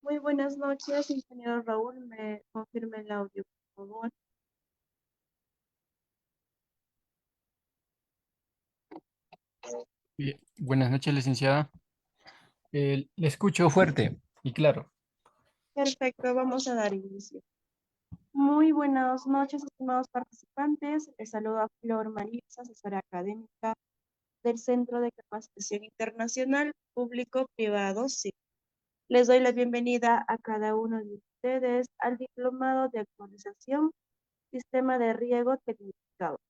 Muy buenas noches, ingeniero Raúl. ¿Me confirme el audio, por favor? Bien, buenas noches, licenciada. Le escucho fuerte y claro. Perfecto, vamos a dar inicio. Muy buenas noches, estimados participantes. Les saluda Flor María, asesora académica del Centro de Capacitación Internacional Público-Privado, sí. Les doy la bienvenida a cada uno de ustedes al Diplomado de Actualización Sistema de Riego Tecnificado.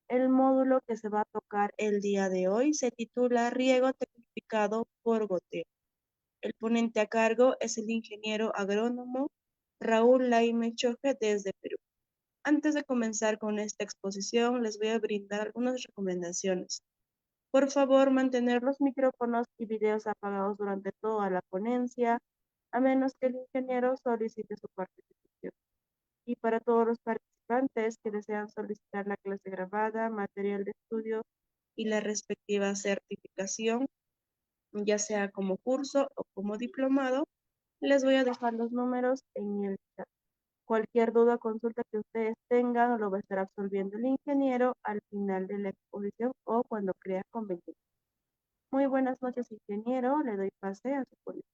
El módulo que se va a tocar el día de hoy se titula Riego Tecnificado por Goteo. El ponente a cargo es el ingeniero agrónomo Raúl Laime Choje desde Perú. Antes de comenzar con esta exposición, les voy a brindar algunas recomendaciones. Por favor, mantener los micrófonos y videos apagados durante toda la ponencia, a menos que el ingeniero solicite su participación. Y para todos los participantes que desean solicitar la clase grabada, material de estudio y la respectiva certificación, ya sea como curso o como diplomado, les voy a dejar los números en el chat. Cualquier duda o consulta que ustedes tengan lo va a estar absolviendo el ingeniero al final de la exposición o cuando crea conveniente. Muy buenas noches, ingeniero. Le doy pase a su ponencia.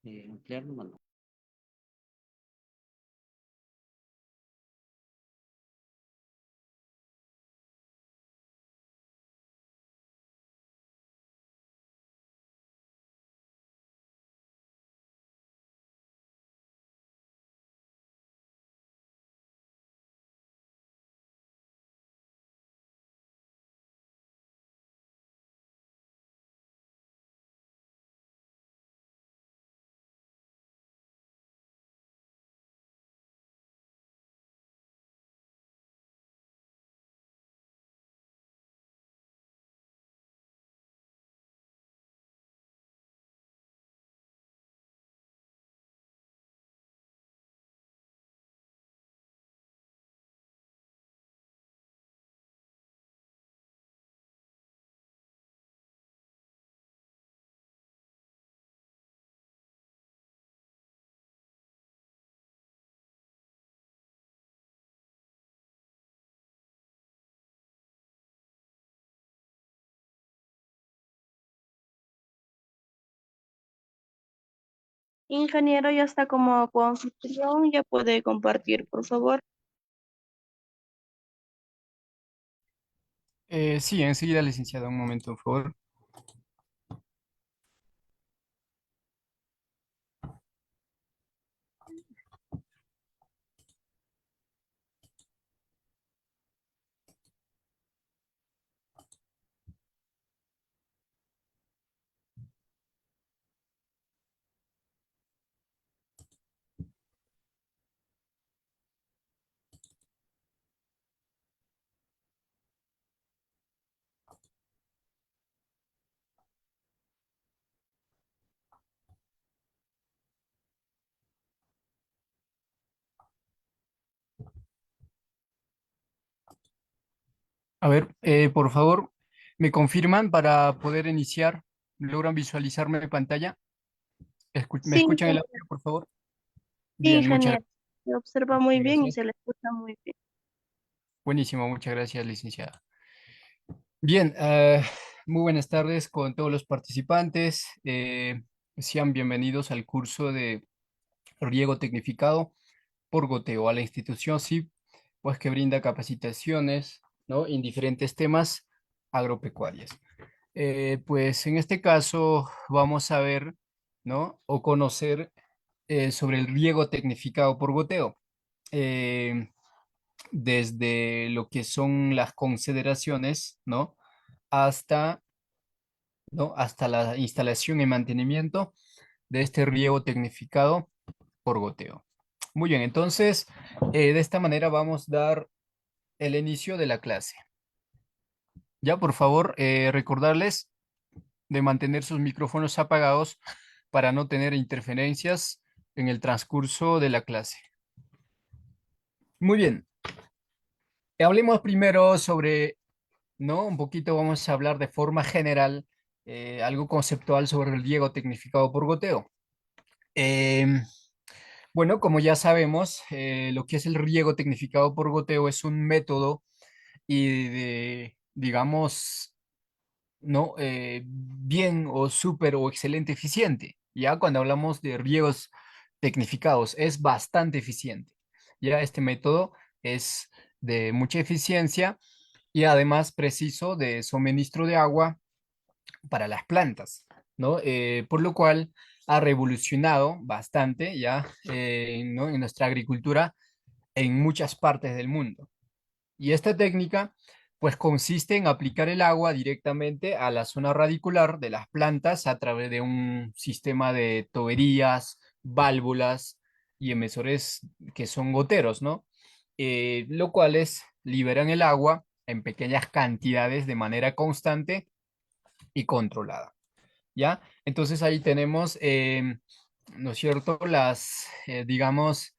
Ampliar número. Ingeniero, ya está como coanfitrión, ya puede compartir, por favor. Sí, enseguida, licenciada, un momento, por favor. A ver, por favor, ¿me confirman para poder iniciar? ¿Logran visualizarme en pantalla? ¿Me Sí, escuchan el genial, audio, por favor? sí, Bien, genial. Se observa muy bien y gracias. se le escucha muy bien. Buenísimo, muchas gracias, licenciada. Bien, muy buenas tardes con todos los participantes. Sean bienvenidos al curso de riego tecnificado por goteo a la institución SIP, pues que brinda capacitaciones, ¿no? En diferentes temas agropecuarios. Pues en este caso vamos a ver, ¿no? O conocer sobre el riego tecnificado por goteo. Eh, Desde lo que son las consideraciones, ¿no? Hasta, ¿no? Hasta la instalación y mantenimiento de este riego tecnificado por goteo. Muy bien, entonces, de esta manera vamos a dar el inicio de la clase. Ya, por favor, recordarles de mantener sus micrófonos apagados para no tener interferencias en el transcurso de la clase. Muy bien, hablemos primero sobre, ¿no? Un poquito vamos a hablar de forma general, algo conceptual sobre el riego tecnificado por goteo. Em, bueno, como ya sabemos, lo que es el riego tecnificado por goteo es un método y de, digamos, ¿no? Bien o súper o excelente eficiente. Ya cuando hablamos de riegos tecnificados, es bastante eficiente. Ya este método es de mucha eficiencia y además preciso de suministro de agua para las plantas, ¿no? Por lo cual ha revolucionado bastante ya, ¿no? En nuestra agricultura en muchas partes del mundo. Y esta técnica, pues consiste en aplicar el agua directamente a la zona radicular de las plantas a través de un sistema de tuberías, válvulas y emisores que son goteros, ¿no? Lo cuales liberan el agua en pequeñas cantidades de manera constante y controlada, ¿ya? Entonces ahí tenemos, ¿no es cierto? Digamos,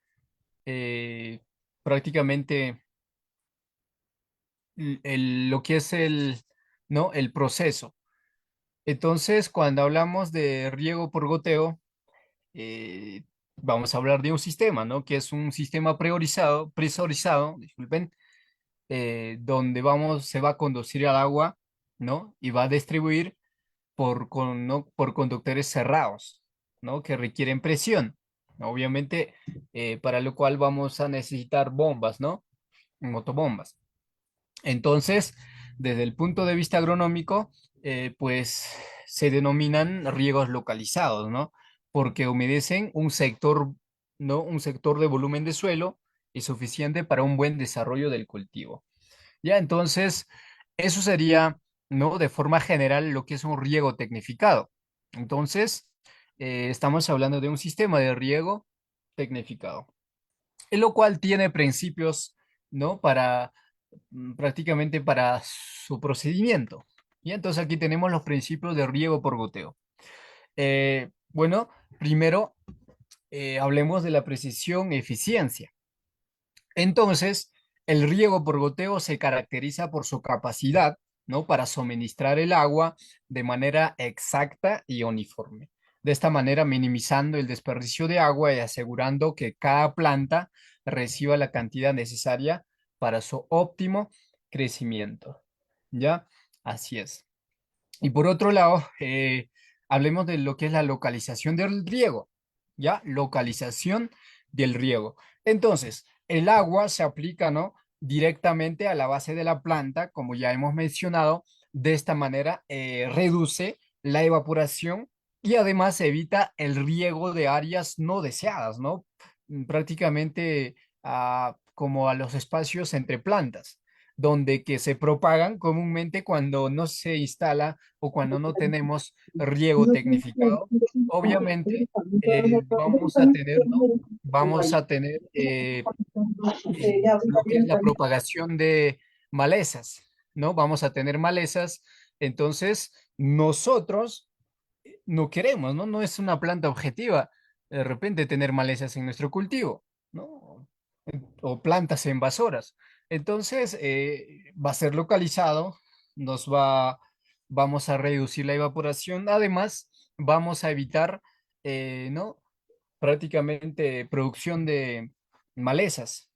eh, prácticamente lo que es ¿no? El proceso. Entonces, cuando hablamos de riego por goteo, eh, vamos a hablar de un sistema, ¿no? Que es un sistema presurizado, disculpen, donde se va a conducir el agua, ¿no? Y va a distribuir ¿no? por conductores cerrados, ¿no? Que requieren presión. Obviamente, para lo cual vamos a necesitar bombas, ¿no? Motobombas. Entonces, desde el punto de vista agronómico, pues se denominan riegos localizados, ¿no? Porque humedecen un sector, ¿no? Un sector de volumen de suelo y suficiente para un buen desarrollo del cultivo. Ya, entonces, eso sería, ¿no? De forma general, lo que es un riego tecnificado. Entonces, estamos hablando de un sistema de riego tecnificado, en lo cual tiene principios, ¿no? Prácticamente para su procedimiento. Y entonces aquí tenemos los principios de riego por goteo. Bueno, primero hablemos de la precisión y eficiencia. Entonces, el riego por goteo se caracteriza por su capacidad, ¿no? Para suministrar el agua de manera exacta y uniforme. De esta manera, minimizando el desperdicio de agua y asegurando que cada planta reciba la cantidad necesaria para su óptimo crecimiento. ¿Ya? Así es. Y por otro lado, hablemos de lo que es la localización del riego, ¿ya? Localización del riego. Entonces, el agua se aplica, ¿no? Directamente a la base de la planta, como ya hemos mencionado. De esta manera, reduce la evaporación y además evita el riego de áreas no deseadas, ¿no? Prácticamente como a los espacios entre plantas, donde que se propagan comúnmente cuando no se instala o cuando no tenemos riego tecnificado. Obviamente, vamos a tener, ¿no? Vamos a tener lo que es la propagación de malezas, ¿no? Vamos a tener malezas. Entonces, nosotros no queremos, ¿no? No es una planta objetiva de repente tener malezas en nuestro cultivo, ¿no? O plantas invasoras. Entonces, va a ser localizado, vamos a reducir la evaporación. Además, vamos a evitar, ¿no? Prácticamente producción de malezas,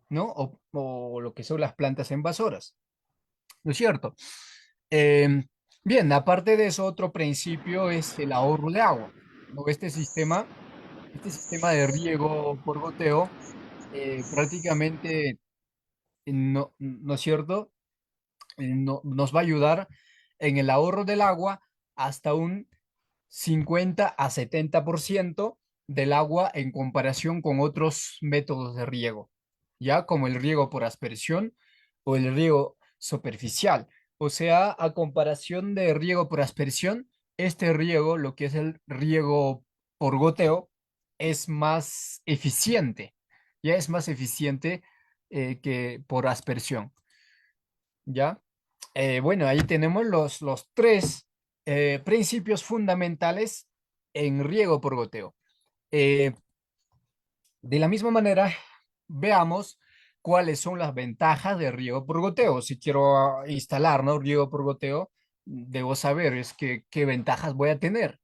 ¿no? O lo que son las plantas invasoras, ¿no es cierto? Em, Bien, aparte de eso, otro principio es el ahorro de agua, ¿no? Este sistema de riego por goteo, prácticamente, ¿no es cierto? Nos va a ayudar en el ahorro del agua hasta un 50 a 70% del agua en comparación con otros métodos de riego, ya como el riego por aspersión o el riego superficial. O sea, a comparación de riego por aspersión, este riego, lo que es el riego por goteo, es más eficiente, ya es más eficiente que por aspersión. ¿Ya? Bueno, ahí tenemos los tres principios fundamentales en riego por goteo. Eh, de la misma manera, veamos cuáles son las ventajas de riego por goteo. Si quiero instalar, ¿no? Riego por goteo, debo saber qué ventajas voy a tener.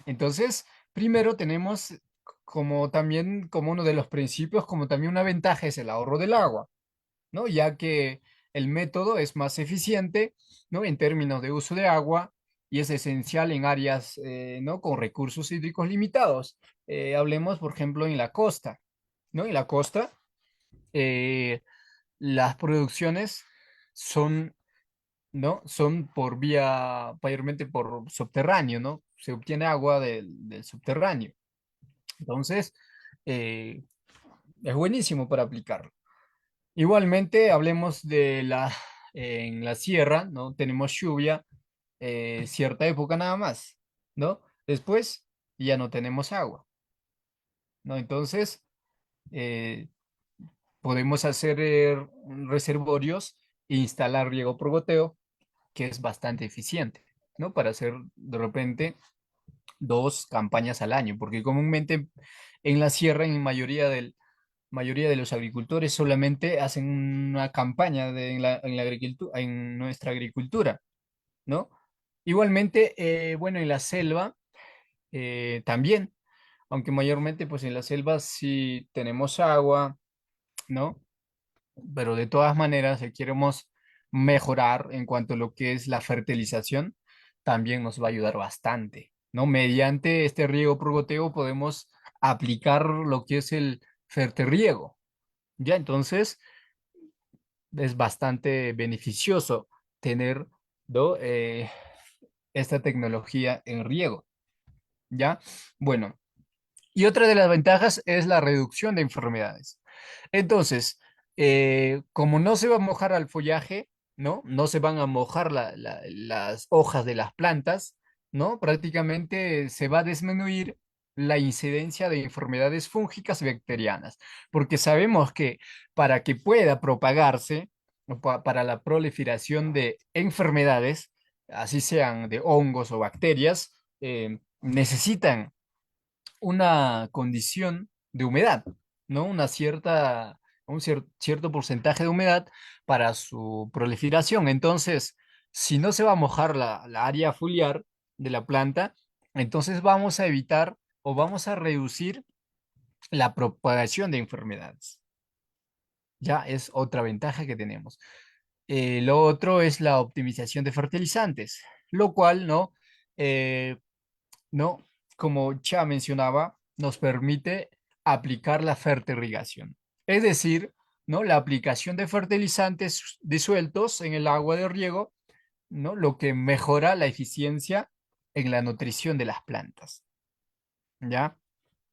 Entonces, primero tenemos como también, como uno de los principios, como también una ventaja es el ahorro del agua, ¿no? Ya que el método es más eficiente, ¿no? En términos de uso de agua y es esencial en áreas, ¿no? Con recursos hídricos limitados. Hablemos, por ejemplo, en la costa, ¿no? En la costa, eh, las producciones son, ¿no? Son por vía, mayormente por subterráneo, ¿no? Se obtiene agua del subterráneo. Entonces, eh, es buenísimo para aplicarlo. Igualmente, hablemos en la sierra, ¿no? Tenemos lluvia cierta época nada más, ¿no? Después ya no tenemos agua, ¿no? Entonces, eh, podemos hacer reservorios e instalar riego por goteo, que es bastante eficiente, ¿no? Para hacer de repente 2 campañas al año, porque comúnmente en la sierra, en mayoría de los agricultores solamente hacen una campaña en la agricultura, en nuestra agricultura, ¿no? Igualmente, bueno, en la selva también, aunque mayormente pues en la selva sí tenemos agua, ¿no? Pero de todas maneras, si queremos mejorar en cuanto a lo que es la fertilización, también nos va a ayudar bastante, ¿no? Mediante este riego por goteo podemos aplicar lo que es el fertirriego. Ya, entonces es bastante beneficioso tener, ¿no? Esta tecnología en riego, ¿ya? Bueno, y otra de las ventajas es la reducción de enfermedades. Entonces, como no se va a mojar al follaje, ¿no? No se van a mojar las hojas de las plantas, ¿no? Prácticamente se va a disminuir la incidencia de enfermedades fúngicas y bacterianas, porque sabemos que para que pueda propagarse, o para la proliferación de enfermedades, así sean de hongos o bacterias, necesitan una condición de humedad, ¿no? Cierto porcentaje de humedad para su proliferación. Entonces, si no se va a mojar la área foliar de la planta, entonces vamos a evitar o vamos a reducir la propagación de enfermedades. Ya es otra ventaja que tenemos. Lo otro es la optimización de fertilizantes, lo cual, ¿no? Eh, ¿no? Como ya mencionaba, nos permite aplicar la fertirrigación. Es decir, ¿no? La aplicación de fertilizantes disueltos en el agua de riego, ¿no? Lo que mejora la eficiencia en la nutrición de las plantas, ¿ya?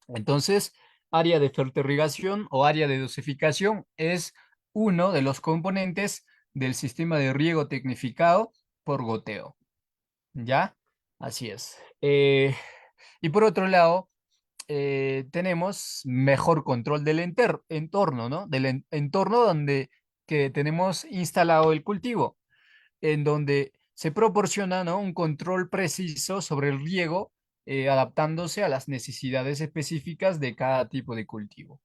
Entonces, área de fertirrigación o área de dosificación es uno de los componentes del sistema de riego tecnificado por goteo, ¿ya? Así es. Y por otro lado, tenemos mejor control del entorno, ¿no? Del entorno donde que tenemos instalado el cultivo, en donde se proporciona, ¿no? Un control preciso sobre el riego, adaptándose a las necesidades específicas de cada tipo de cultivo,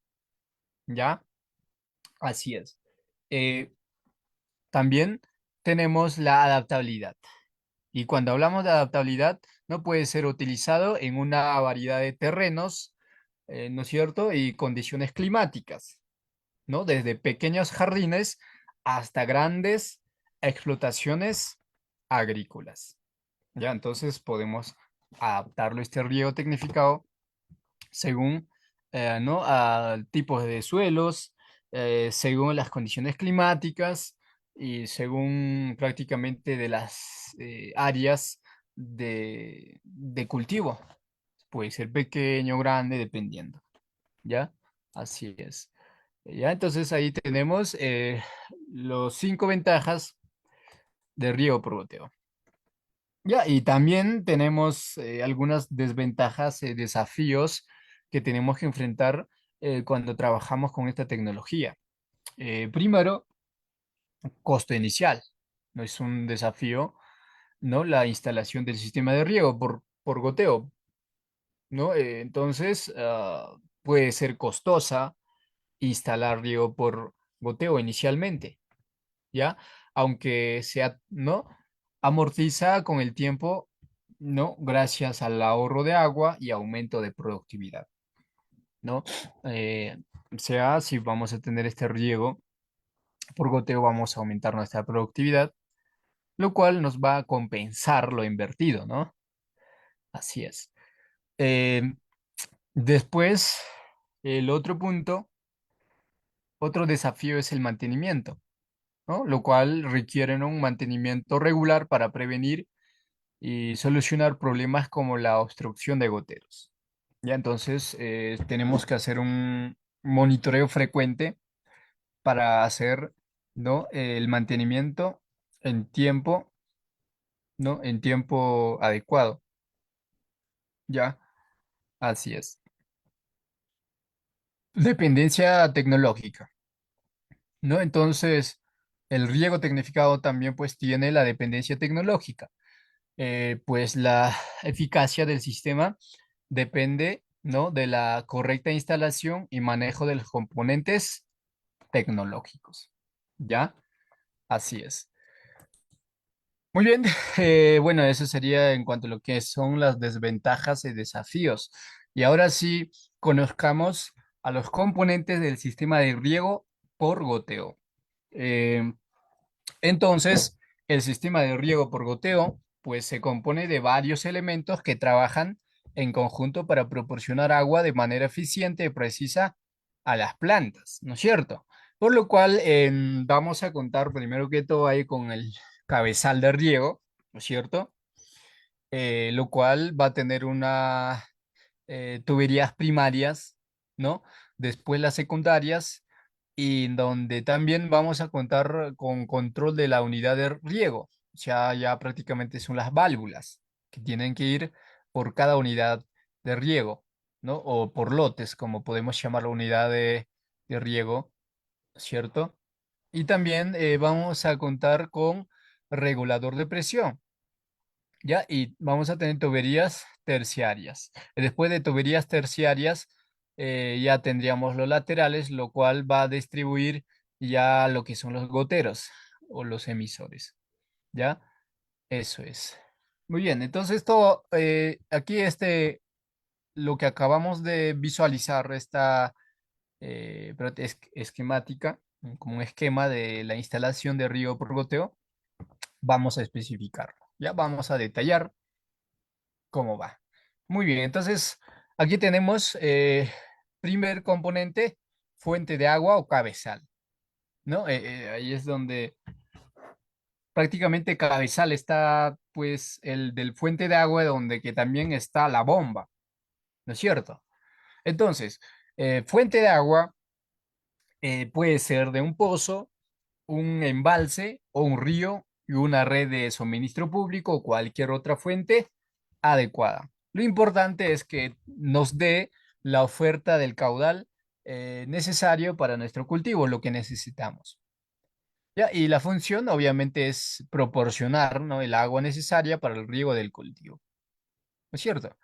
¿ya? Así es. Eh, También tenemos la adaptabilidad. Y cuando hablamos de adaptabilidad, no puede ser utilizado en una variedad de terrenos, ¿no es cierto? Y condiciones climáticas, ¿no? Desde pequeños jardines hasta grandes explotaciones agrícolas. ¿Ya? Entonces podemos adaptarlo este riego tecnificado según, ¿no? A tipos de suelos, según las condiciones climáticas y según prácticamente de las áreas de cultivo. Puede ser pequeño, grande, dependiendo, ¿ya? Así es. Ya, entonces ahí tenemos los 5 ventajas de riego por goteo. Ya, y también tenemos algunas desventajas, desafíos que tenemos que enfrentar cuando trabajamos con esta tecnología. Primero, costo inicial. No es un desafío, ¿no? La instalación del sistema de riego por goteo, ¿no? Entonces, puede ser costosa instalar riego por goteo inicialmente, ¿ya? Aunque sea, ¿no? Amortiza con el tiempo, ¿no? Gracias al ahorro de agua y aumento de productividad, ¿no? Eh, sea, si vamos a tener este riego por goteo, vamos a aumentar nuestra productividad, lo cual nos va a compensar lo invertido, ¿no? Así es. Eh, Después, el otro punto, otro desafío es el mantenimiento, ¿no? Lo cual requiere, ¿no? Un mantenimiento regular para prevenir y solucionar problemas como la obstrucción de goteros. Ya, entonces tenemos que hacer un monitoreo frecuente para hacer, ¿no? El mantenimiento en tiempo, ¿no? En tiempo adecuado. Ya, así es. Dependencia tecnológica, ¿no? Entonces, el riego tecnificado también pues tiene la dependencia tecnológica. Pues la eficacia del sistema depende, ¿no? De la correcta instalación y manejo de los componentes tecnológicos. ¿Ya? Así es. Muy bien, bueno, eso sería en cuanto a lo que son las desventajas y desafíos. Y ahora sí, conozcamos a los componentes del sistema de riego por goteo. Eh, entonces, el sistema de riego por goteo, pues se compone de varios elementos que trabajan en conjunto para proporcionar agua de manera eficiente y precisa a las plantas, ¿no es cierto? Por lo cual, vamos a contar primero que todo ahí con el cabezal de riego, ¿no es cierto? Lo cual va a tener una tuberías primarias, ¿no? Después las secundarias y donde también vamos a contar con control de la unidad de riego. O sea, ya prácticamente son las válvulas que tienen que ir por cada unidad de riego, ¿no? O por lotes, como podemos llamar la unidad de riego, ¿cierto? Y también vamos a contar con regulador de presión. ¿Ya? Y vamos a tener tuberías terciarias. Después de tuberías terciarias, ya tendríamos los laterales, lo cual va a distribuir ya lo que son los goteros o los emisores. ¿Ya? Eso es. Muy bien, entonces todo, aquí lo que acabamos de visualizar, esta esquemática, como un esquema de la instalación de río por goteo, vamos a especificarlo. Ya vamos a detallar cómo va. Muy bien, entonces aquí tenemos primer componente, fuente de agua o cabezal, ¿no? Ahí es donde prácticamente cabezal está pues el del fuente de agua donde que también está la bomba, ¿no es cierto? Entonces, fuente de agua puede ser de un pozo, un embalse o un río y una red de suministro público o cualquier otra fuente adecuada. Lo importante es que nos dé la oferta del caudal necesario para nuestro cultivo, lo que necesitamos. ¿Ya? Y la función obviamente es proporcionar, ¿no? El agua necesaria para el riego del cultivo. ¿No es cierto?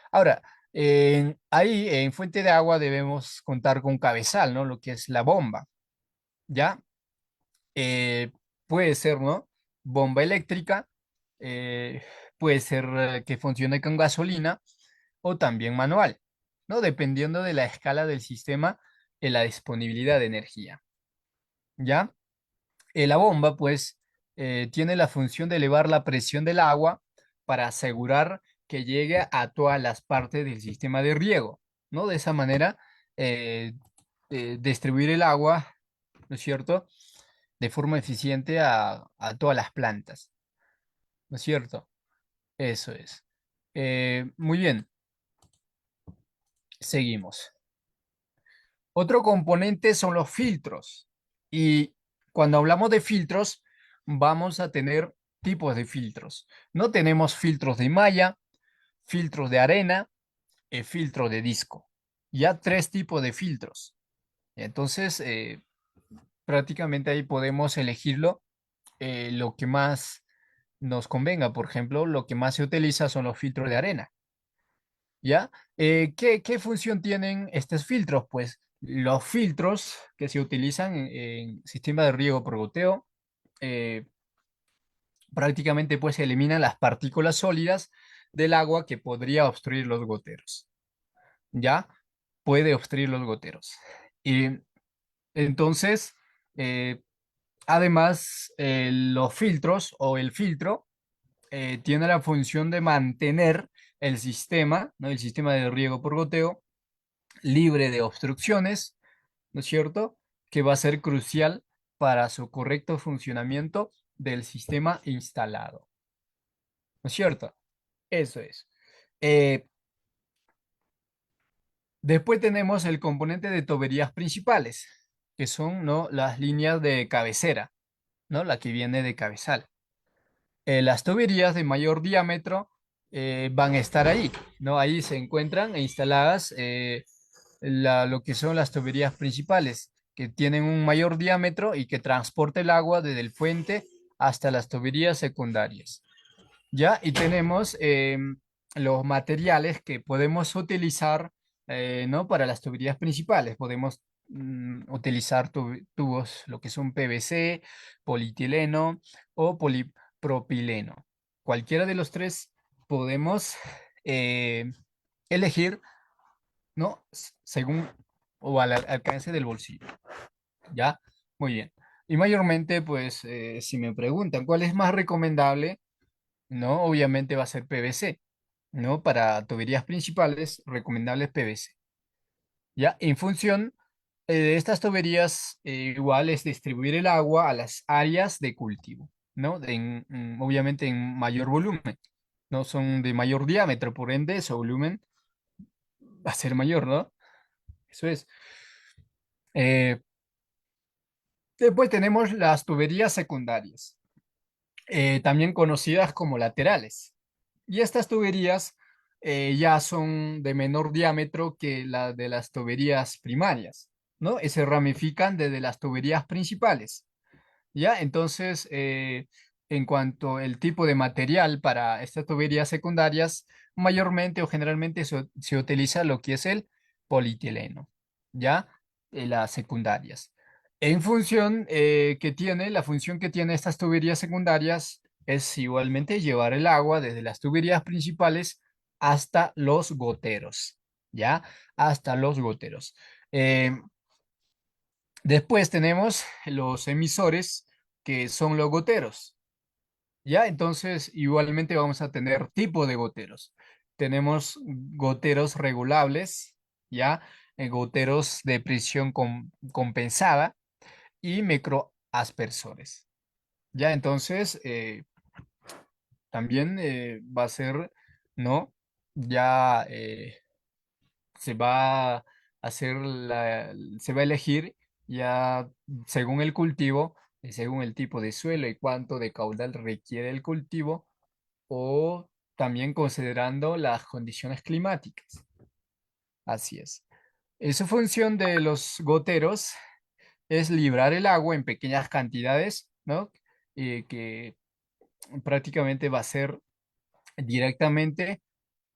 Ahora, ahí en fuente de agua debemos contar con cabezal, ¿no? Lo que es la bomba. ¿Ya? eh, puede ser, ¿no? Bomba eléctrica, eh, puede ser que funcione con gasolina o también manual, ¿no? Dependiendo de la escala del sistema y la disponibilidad de energía, ¿ya? La bomba, pues, tiene la función de elevar la presión del agua para asegurar que llegue a todas las partes del sistema de riego, ¿no? De esa manera, eh, distribuir el agua, ¿no es cierto?, de forma eficiente a todas las plantas, ¿no es cierto? Eso es. Muy bien, seguimos. Otro componente son los filtros. Y cuando hablamos de filtros, vamos a tener tipos de filtros. No tenemos filtros de malla, filtros de arena y filtro de disco. Ya tres tipos de filtros. Entonces, prácticamente ahí podemos elegirlo lo que más nos convenga. Por ejemplo, lo que más se utiliza son los filtros de arena. ¿Ya? ¿Qué función tienen estos filtros? Pues los filtros que se utilizan en sistema de riego por goteo eh, prácticamente pues eliminan las partículas sólidas del agua que podría obstruir los goteros. ¿Ya? Puede obstruir los goteros. Y entonces, eh, además, los filtros o el filtro tiene la función de mantener el sistema, ¿no? El sistema de riego por goteo libre de obstrucciones, ¿no es cierto? Que va a ser crucial para su correcto funcionamiento del sistema instalado, ¿no es cierto? Eso es. Eh, Después tenemos el componente de tuberías principales, que son, ¿no?, las líneas de cabecera, ¿no? La que viene de cabezal. Las tuberías de mayor diámetro van a estar ahí, ¿no? Ahí se encuentran instaladas lo que son las tuberías principales, que tienen un mayor diámetro y que transporta el agua desde el fuente hasta las tuberías secundarias. ¿Ya? Y tenemos los materiales que podemos utilizar, ¿no? Para las tuberías principales. Podemos utilizar tubos, lo que son PVC, polietileno o polipropileno. Cualquiera de los tres podemos eh, elegir, ¿no? Según o al alcance del bolsillo. ¿Ya? Muy bien. Y mayormente, pues, si me preguntan cuál es más recomendable, ¿no? Obviamente va a ser PVC, ¿no? Para tuberías principales, recomendable PVC. ¿Ya? En función de estas tuberías, igual es distribuir el agua a las áreas de cultivo, ¿no? Obviamente en mayor volumen, ¿no? Son de mayor diámetro, por ende, su volumen va a ser mayor, ¿no? Eso es. Eh, Después tenemos las tuberías secundarias, también conocidas como laterales. Y estas tuberías ya son de menor diámetro que la de las tuberías primarias, ¿no? Y se ramifican desde las tuberías principales, ¿ya? Entonces, en cuanto al tipo de material para estas tuberías secundarias, mayormente o generalmente se utiliza lo que es el polietileno, ¿ya? Las secundarias. En función la función que tiene estas tuberías secundarias es igualmente llevar el agua desde las tuberías principales hasta los goteros, ¿ya? Hasta los goteros. Eh, Después tenemos los emisores, que son los goteros, ¿ya? Entonces, igualmente vamos a tener tipo de goteros. Tenemos goteros regulables, ¿ya? Goteros de presión compensada y microaspersores, ¿ya? Entonces, también va a ser, ¿no? Ya se va a se va a elegir ya según el cultivo, según el tipo de suelo y cuánto de caudal requiere el cultivo, o también considerando las condiciones climáticas. Así es. Su función de los goteros es librar el agua en pequeñas cantidades, ¿no? Que prácticamente va a ser directamente,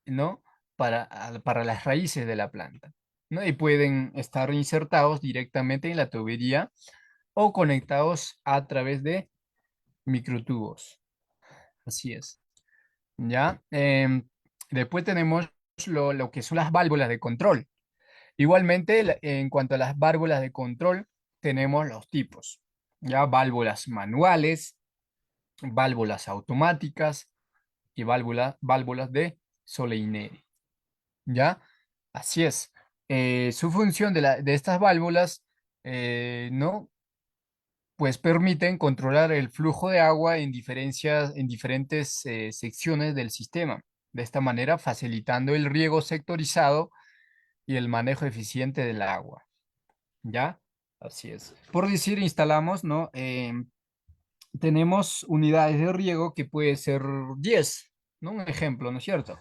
¿no? Para las raíces de la planta, ¿no? Y pueden estar insertados directamente en la tubería o conectados a través de microtubos. Así es. ¿Ya? Después tenemos lo que son las válvulas de control. Igualmente, en cuanto a las válvulas de control, tenemos los tipos. ¿Ya? Válvulas manuales, válvulas automáticas y válvulas de Soleinetti. ¿Ya? Así es. Su función de estas válvulas, ¿no? Pues permiten controlar el flujo de agua en diferentes secciones del sistema. De esta manera, facilitando el riego sectorizado y el manejo eficiente del agua. ¿Ya? Así es. Por decir, instalamos, ¿no? Tenemos unidades de riego que puede ser 10, ¿no? Un ejemplo, ¿no es cierto?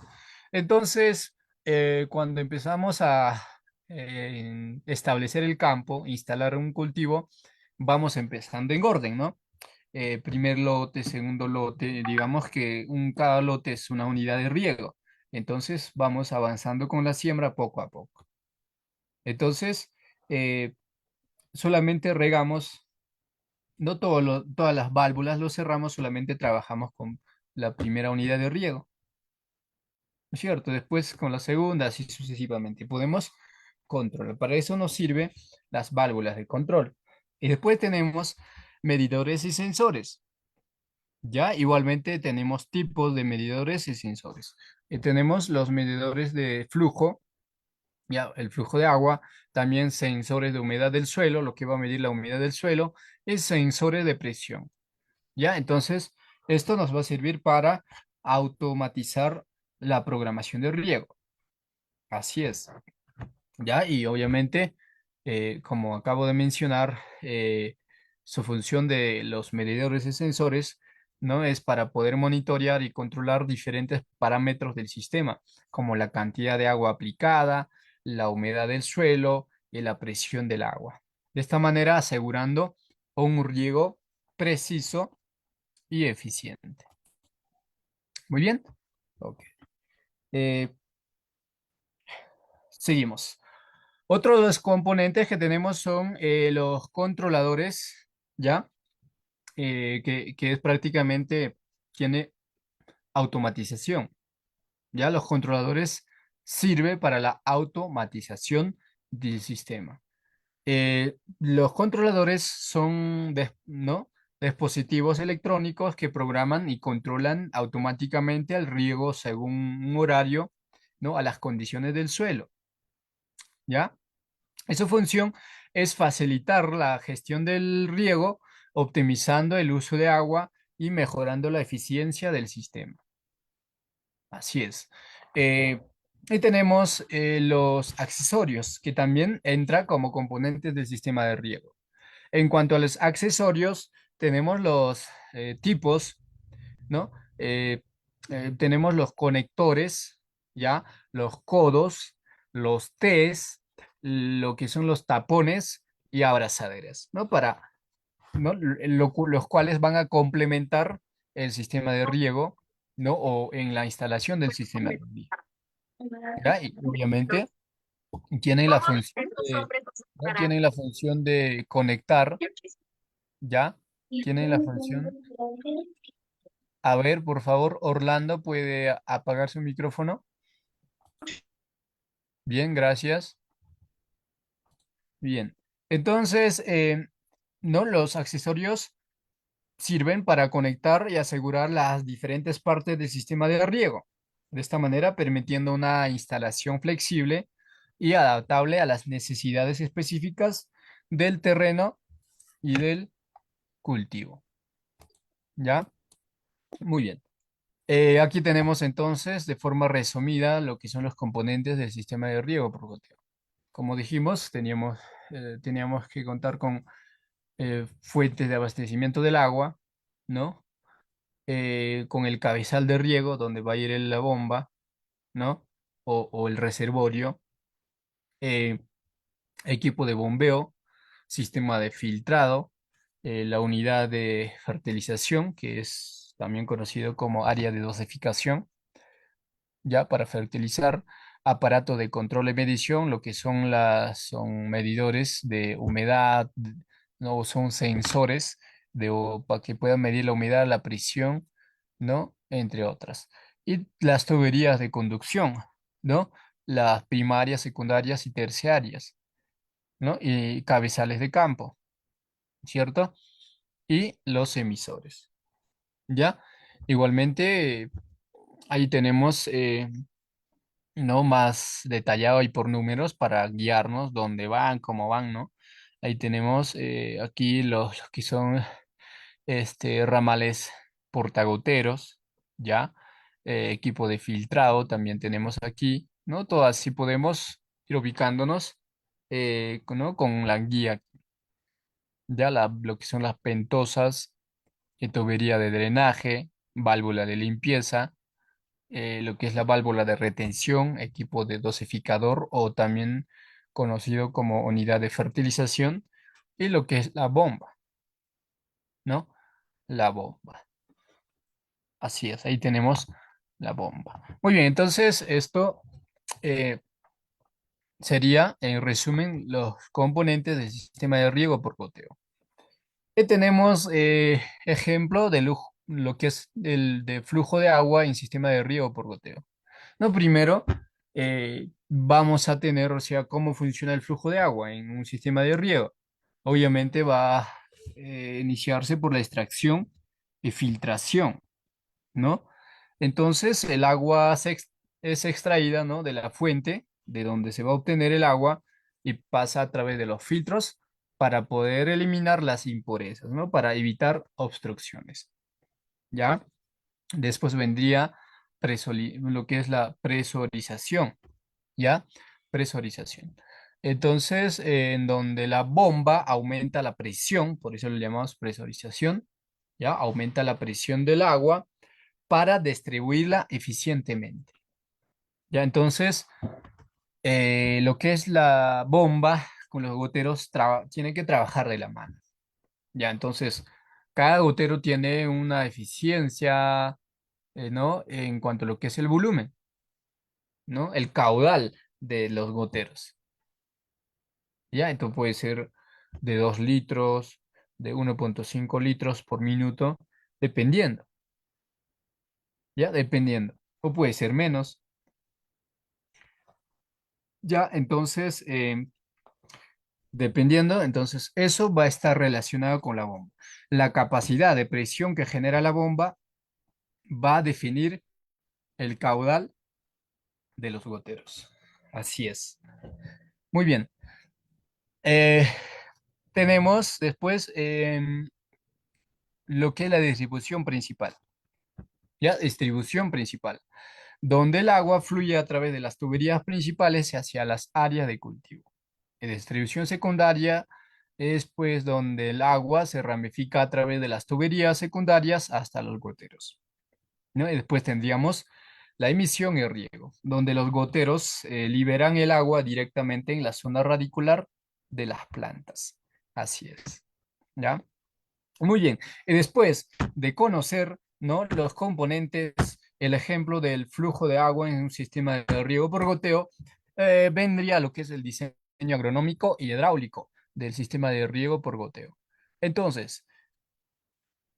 Entonces, cuando empezamos a establecer el campo, instalar un cultivo, vamos empezando en orden, ¿no? Primer lote, segundo lote, digamos que cada lote es una unidad de riego. Entonces, vamos avanzando con la siembra poco a poco. Entonces, eh, solamente regamos, no todas las válvulas lo cerramos, solamente trabajamos con la primera unidad de riego, ¿no es cierto? Después con la segunda, así sucesivamente. Podemos controlar. Para eso nos sirven las válvulas de control. Y después tenemos medidores y sensores. Ya, igualmente tenemos tipos de medidores y sensores. Tenemos los medidores de flujo, ya, el flujo de agua, también sensores de humedad del suelo, lo que va a medir la humedad del suelo, y sensores de presión. ¿Ya? Entonces, esto nos va a servir para automatizar la programación de riego. Así es. ¿Ya? Y obviamente, como acabo de mencionar, su función de los medidores y sensores, ¿no? Es para poder monitorear y controlar diferentes parámetros del sistema, como la cantidad de agua aplicada, la humedad del suelo y la presión del agua. De esta manera, asegurando un riego preciso y eficiente. Muy bien. Ok. Eh, Seguimos. Otro de los componentes que tenemos son los controladores, ¿ya? Que es prácticamente, tiene automatización, ¿ya? Los controladores sirven para la automatización del sistema. Los controladores son, ¿no? Dispositivos electrónicos que programan y controlan automáticamente el riego según un horario, ¿no? A las condiciones del suelo, ¿ya? Su función es facilitar la gestión del riego, optimizando el uso de agua y mejorando la eficiencia del sistema. Así es. Eh, y tenemos los accesorios, que también entra como componentes del sistema de riego. En cuanto a los accesorios, tenemos los tipos, ¿no? Tenemos los conectores, ¿ya? Los codos, los Ts, lo que son los tapones y abrazaderas, ¿no? ¿No? Los cuales van a complementar el sistema de riego, ¿no? O en la instalación del sistema de riego, ¿ya? Y obviamente tienen la función ¿no? Tienen la función de conectar, ¿ya? Tienen la función. A ver, por favor, Orlando, ¿puede apagar su micrófono? Bien, gracias. Bien. Entonces, ¿no? Los accesorios sirven para conectar y asegurar las diferentes partes del sistema de riego. De esta manera, permitiendo una instalación flexible y adaptable a las necesidades específicas del terreno y del cultivo. ¿Ya? Muy bien. Aquí tenemos entonces de forma resumida lo que son los componentes del sistema de riego por goteo. Como dijimos, teníamos que contar con fuentes de abastecimiento del agua, ¿no? Con el cabezal de riego donde va a ir la bomba, ¿no? O el reservorio, eh, equipo de bombeo, sistema de filtrado, la unidad de fertilización, que es también conocido como área de dosificación, ya para fertilizar, aparato de control y medición, lo que son medidores de humedad, ¿no? Son sensores para que puedan medir la humedad, la presión, ¿no? Entre otras. Y las tuberías de conducción, ¿no? Las primarias, secundarias y terciarias, ¿no? Y cabezales de campo, ¿cierto? Y los emisores, ¿ya? Igualmente, ahí tenemos, ¿no? Más detallado y por números para guiarnos dónde van, cómo van, ¿no? Ahí tenemos aquí los que son ramales portagoteros, ¿ya? Equipo de filtrado también tenemos aquí, ¿no? Todas, si podemos ir ubicándonos, ¿no? Con la guía, ya lo que son las pentosas, tubería de drenaje, válvula de limpieza, lo que es la válvula de retención, equipo de dosificador o también conocido como unidad de fertilización, y lo que es la bomba, ¿no? La bomba. Así es, ahí tenemos la bomba. Muy bien, entonces esto eh, sería, en resumen, los componentes del sistema de riego por goteo. Tenemos ejemplo de lo que es el de flujo de agua en sistema de riego por goteo. No, primero vamos a tener, o sea, cómo funciona el flujo de agua en un sistema de riego. Obviamente va a iniciarse por la extracción y filtración, ¿no? Entonces el agua es extraída, ¿no? De la fuente de donde se va a obtener el agua y pasa a través de los filtros para poder eliminar las impurezas, ¿no? Para evitar obstrucciones, ¿ya? Después vendría lo que es la presurización, ¿ya? Presurización. Entonces, en donde la bomba aumenta la presión, por eso lo llamamos presurización, ¿ya? Aumenta la presión del agua para distribuirla eficientemente. Ya, entonces, lo que es la bomba con los goteros tiene que trabajar de la mano. Ya, entonces, cada gotero tiene una eficiencia, ¿no? En cuanto a lo que es el volumen, ¿no? El caudal de los goteros. Ya, entonces puede ser de 2 litros, de 1,5 litros por minuto, dependiendo, ya, dependiendo. O puede ser menos. Ya, entonces, dependiendo, entonces eso va a estar relacionado con la bomba. La capacidad de presión que genera la bomba va a definir el caudal de los goteros. Así es. Muy bien. Eh, tenemos después lo que es la distribución principal. ¿Ya? Distribución principal, donde el agua fluye a través de las tuberías principales hacia las áreas de cultivo. La distribución secundaria es pues donde el agua se ramifica a través de las tuberías secundarias hasta los goteros, ¿no? Y después tendríamos la emisión y riego, donde los goteros liberan el agua directamente en la zona radicular de las plantas. Así es, ¿ya? Muy bien. Y después de conocer, ¿no? Los componentes, el ejemplo del flujo de agua en un sistema de riego por goteo, vendría lo que es el diseño agronómico y hidráulico del sistema de riego por goteo. Entonces,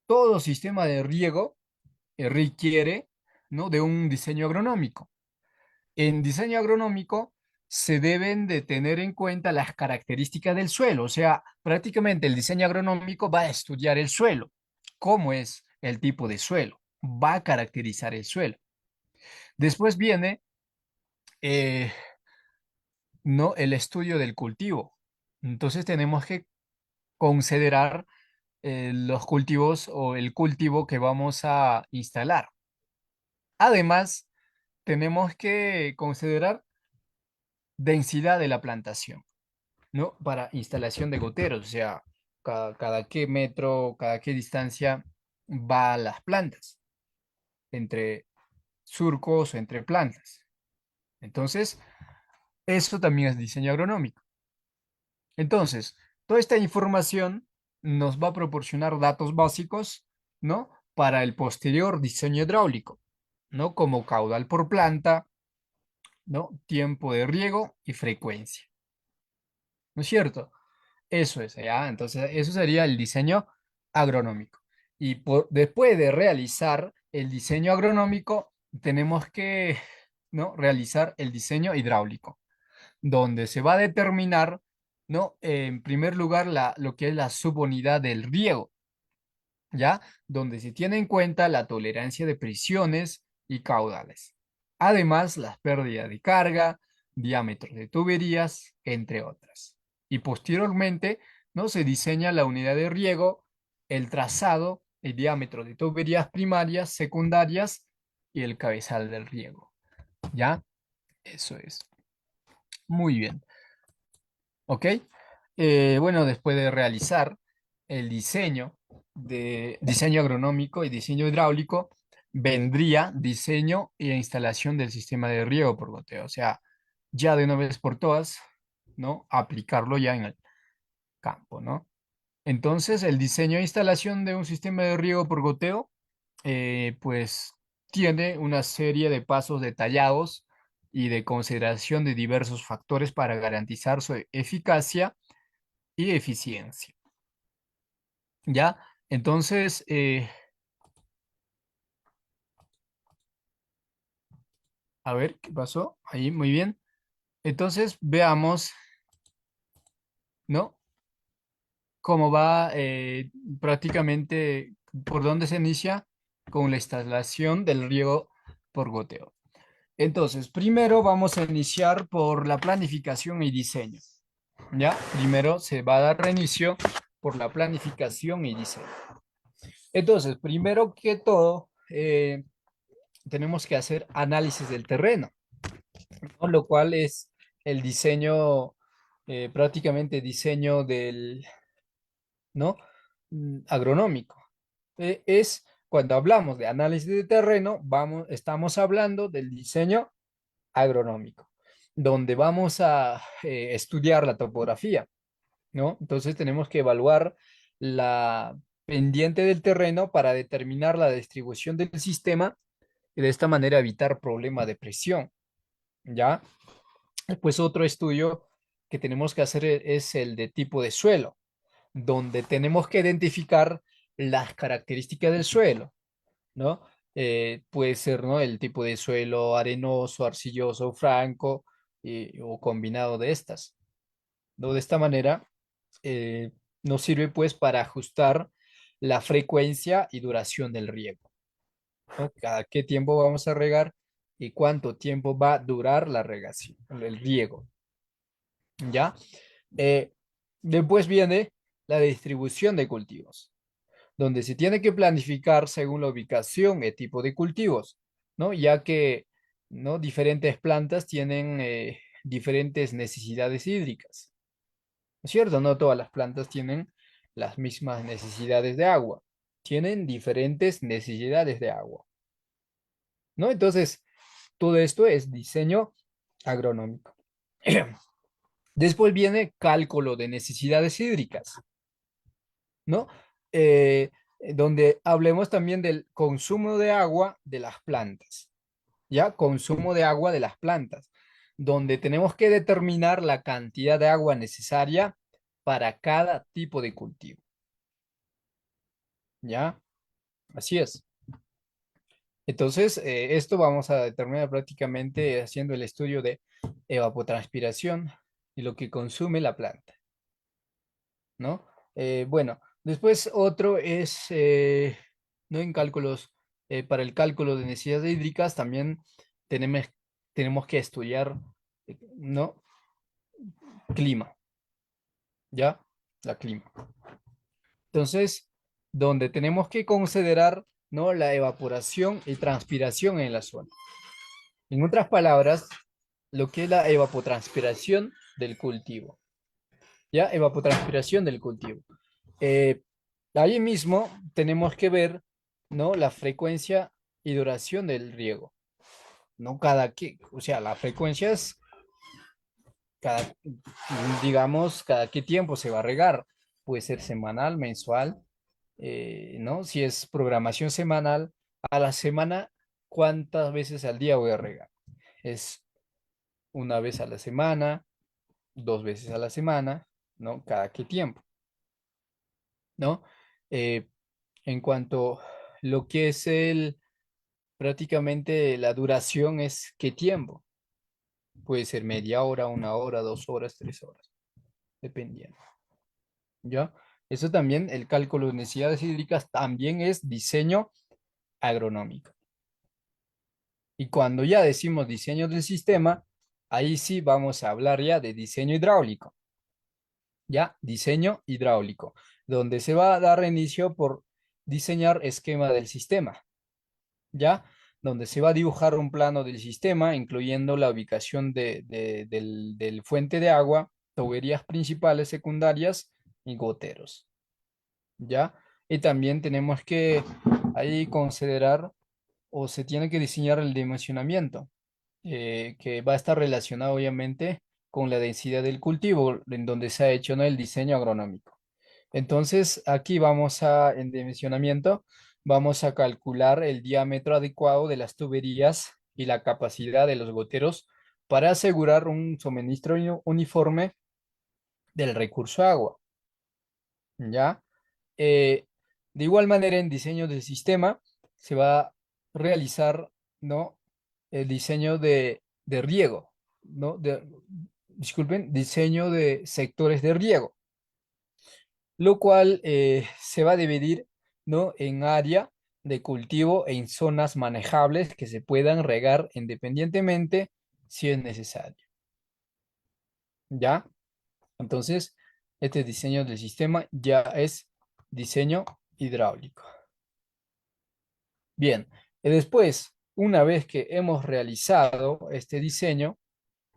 todo sistema de riego requiere, ¿no? De un diseño agronómico. En diseño agronómico se deben de tener en cuenta las características del suelo, o sea, prácticamente el diseño agronómico va a estudiar el suelo, cómo es el tipo de suelo, va a caracterizar el suelo. Después viene, eh, no, el estudio del cultivo. Entonces tenemos que considerar los cultivos o el cultivo que vamos a instalar. Además, tenemos que considerar densidad de la plantación, ¿no? Para instalación de goteros, o sea, cada qué metro, cada qué distancia va a las plantas, entre surcos o entre plantas. Entonces, eso también es diseño agronómico. Entonces, toda esta información nos va a proporcionar datos básicos, ¿no? Para el posterior diseño hidráulico, ¿no? Como caudal por planta, ¿no? Tiempo de riego y frecuencia, ¿no es cierto? Eso es, ¿ya? Entonces, eso sería el diseño agronómico. Y después de realizar el diseño agronómico, tenemos que, ¿no? realizar el diseño hidráulico, donde se va a determinar, ¿no? En primer lugar, lo que es la subunidad del riego, ¿ya? Donde se tiene en cuenta la tolerancia de presiones y caudales. Además, las pérdidas de carga, diámetros de tuberías, entre otras. Y posteriormente, ¿no? se diseña la unidad de riego, el trazado, el diámetro de tuberías primarias, secundarias y el cabezal del riego. ¿Ya? Eso es. Muy bien. ¿Ok? Bueno, después de realizar el diseño agronómico y diseño hidráulico, vendría diseño e instalación del sistema de riego por goteo. O sea, ya de una vez por todas, ¿no? Aplicarlo ya en el campo, ¿no? Entonces, el diseño e instalación de un sistema de riego por goteo, pues tiene una serie de pasos detallados y de consideración de diversos factores para garantizar su eficacia y eficiencia. ¿Ya? Entonces, a ver, ¿qué pasó? Ahí, muy bien. Entonces, veamos, ¿no? Cómo va prácticamente por dónde se inicia con la instalación del riego por goteo. Entonces, primero vamos a iniciar por la planificación y diseño. ¿Ya? Primero se va a dar reinicio por la planificación y diseño. Entonces, primero que todo, tenemos que hacer análisis del terreno, ¿no? Lo cual es el diseño, prácticamente diseño del, ¿no? Agronómico. Es cuando hablamos de análisis de terreno, estamos hablando del diseño agronómico, donde vamos a estudiar la topografía, ¿no? Entonces tenemos que evaluar la pendiente del terreno para determinar la distribución del sistema y de esta manera evitar problemas de presión, ¿ya? Pues otro estudio que tenemos que hacer es el de tipo de suelo, donde tenemos que identificar las características del suelo, ¿no? Puede ser, ¿no? El tipo de suelo arenoso, arcilloso, franco o combinado de estas, ¿no? De esta manera nos sirve pues para ajustar la frecuencia y duración del riego, ¿no? Cada qué tiempo vamos a regar y cuánto tiempo va a durar la regación, el riego, ¿ya? Eh, Después viene la distribución de cultivos, donde se tiene que planificar según la ubicación y tipo de cultivos, ¿no? Ya que, ¿no? diferentes plantas tienen diferentes necesidades hídricas, ¿no es cierto? No todas las plantas tienen las mismas necesidades de agua, tienen diferentes necesidades de agua, ¿no? Entonces, todo esto es diseño agronómico. Después viene cálculo de necesidades hídricas, ¿no? Eh, Donde hablemos también del consumo de agua de las plantas, ¿ya? Consumo de agua de las plantas, donde tenemos que determinar la cantidad de agua necesaria para cada tipo de cultivo, ¿ya? Así es. Entonces, esto vamos a determinar prácticamente haciendo el estudio de evapotranspiración y lo que consume la planta, ¿no? Bueno, después otro es, ¿no? En cálculos, para el cálculo de necesidades hídricas también tenemos, tenemos que estudiar, ¿no? Clima, ¿ya? La clima. Entonces, donde tenemos que considerar, ¿no? La evaporación y transpiración en la zona. En otras palabras, lo que es la evapotranspiración del cultivo. ¿Ya? Evapotranspiración del cultivo. Eh, Ahí mismo tenemos que ver, ¿no? La frecuencia y duración del riego. No cada que, o sea, la frecuencia es cada, digamos, cada qué tiempo se va a regar. Puede ser semanal, mensual, ¿no? Si es programación semanal, a la semana, ¿cuántas veces al día voy a regar? Es una vez a la semana, dos veces a la semana, ¿no? Cada qué tiempo, ¿no? Eh, en cuanto lo que es prácticamente la duración es qué tiempo. Puede ser media hora, 1 hora, 2 horas, 3 horas, dependiendo. ¿Ya? Eso también, el cálculo de necesidades hídricas también es diseño agronómico. Y cuando ya decimos diseño del sistema, ahí sí vamos a hablar ya de diseño hidráulico. ¿Ya? Diseño hidráulico, donde se va a dar inicio por diseñar esquema del sistema. ¿Ya? Donde se va a dibujar un plano del sistema, incluyendo la ubicación del fuente de agua, tuberías principales, secundarias y goteros. ¿Ya? Y también tenemos que ahí considerar o se tiene que diseñar el dimensionamiento, que va a estar relacionado obviamente con la densidad del cultivo, en donde se ha hecho, ¿no?, el diseño agronómico. Entonces, aquí en dimensionamiento, vamos a calcular el diámetro adecuado de las tuberías y la capacidad de los goteros para asegurar un suministro uniforme del recurso agua. ¿Ya? Eh, de igual manera, en diseño del sistema se va a realizar, ¿no?, el diseño de riego, ¿no? Disculpen, diseño de sectores de riego, lo cual se va a dividir, ¿no?, en área de cultivo e en zonas manejables que se puedan regar independientemente si es necesario. ¿Ya? Entonces, este diseño del sistema ya es diseño hidráulico. Bien, y después, una vez que hemos realizado este diseño,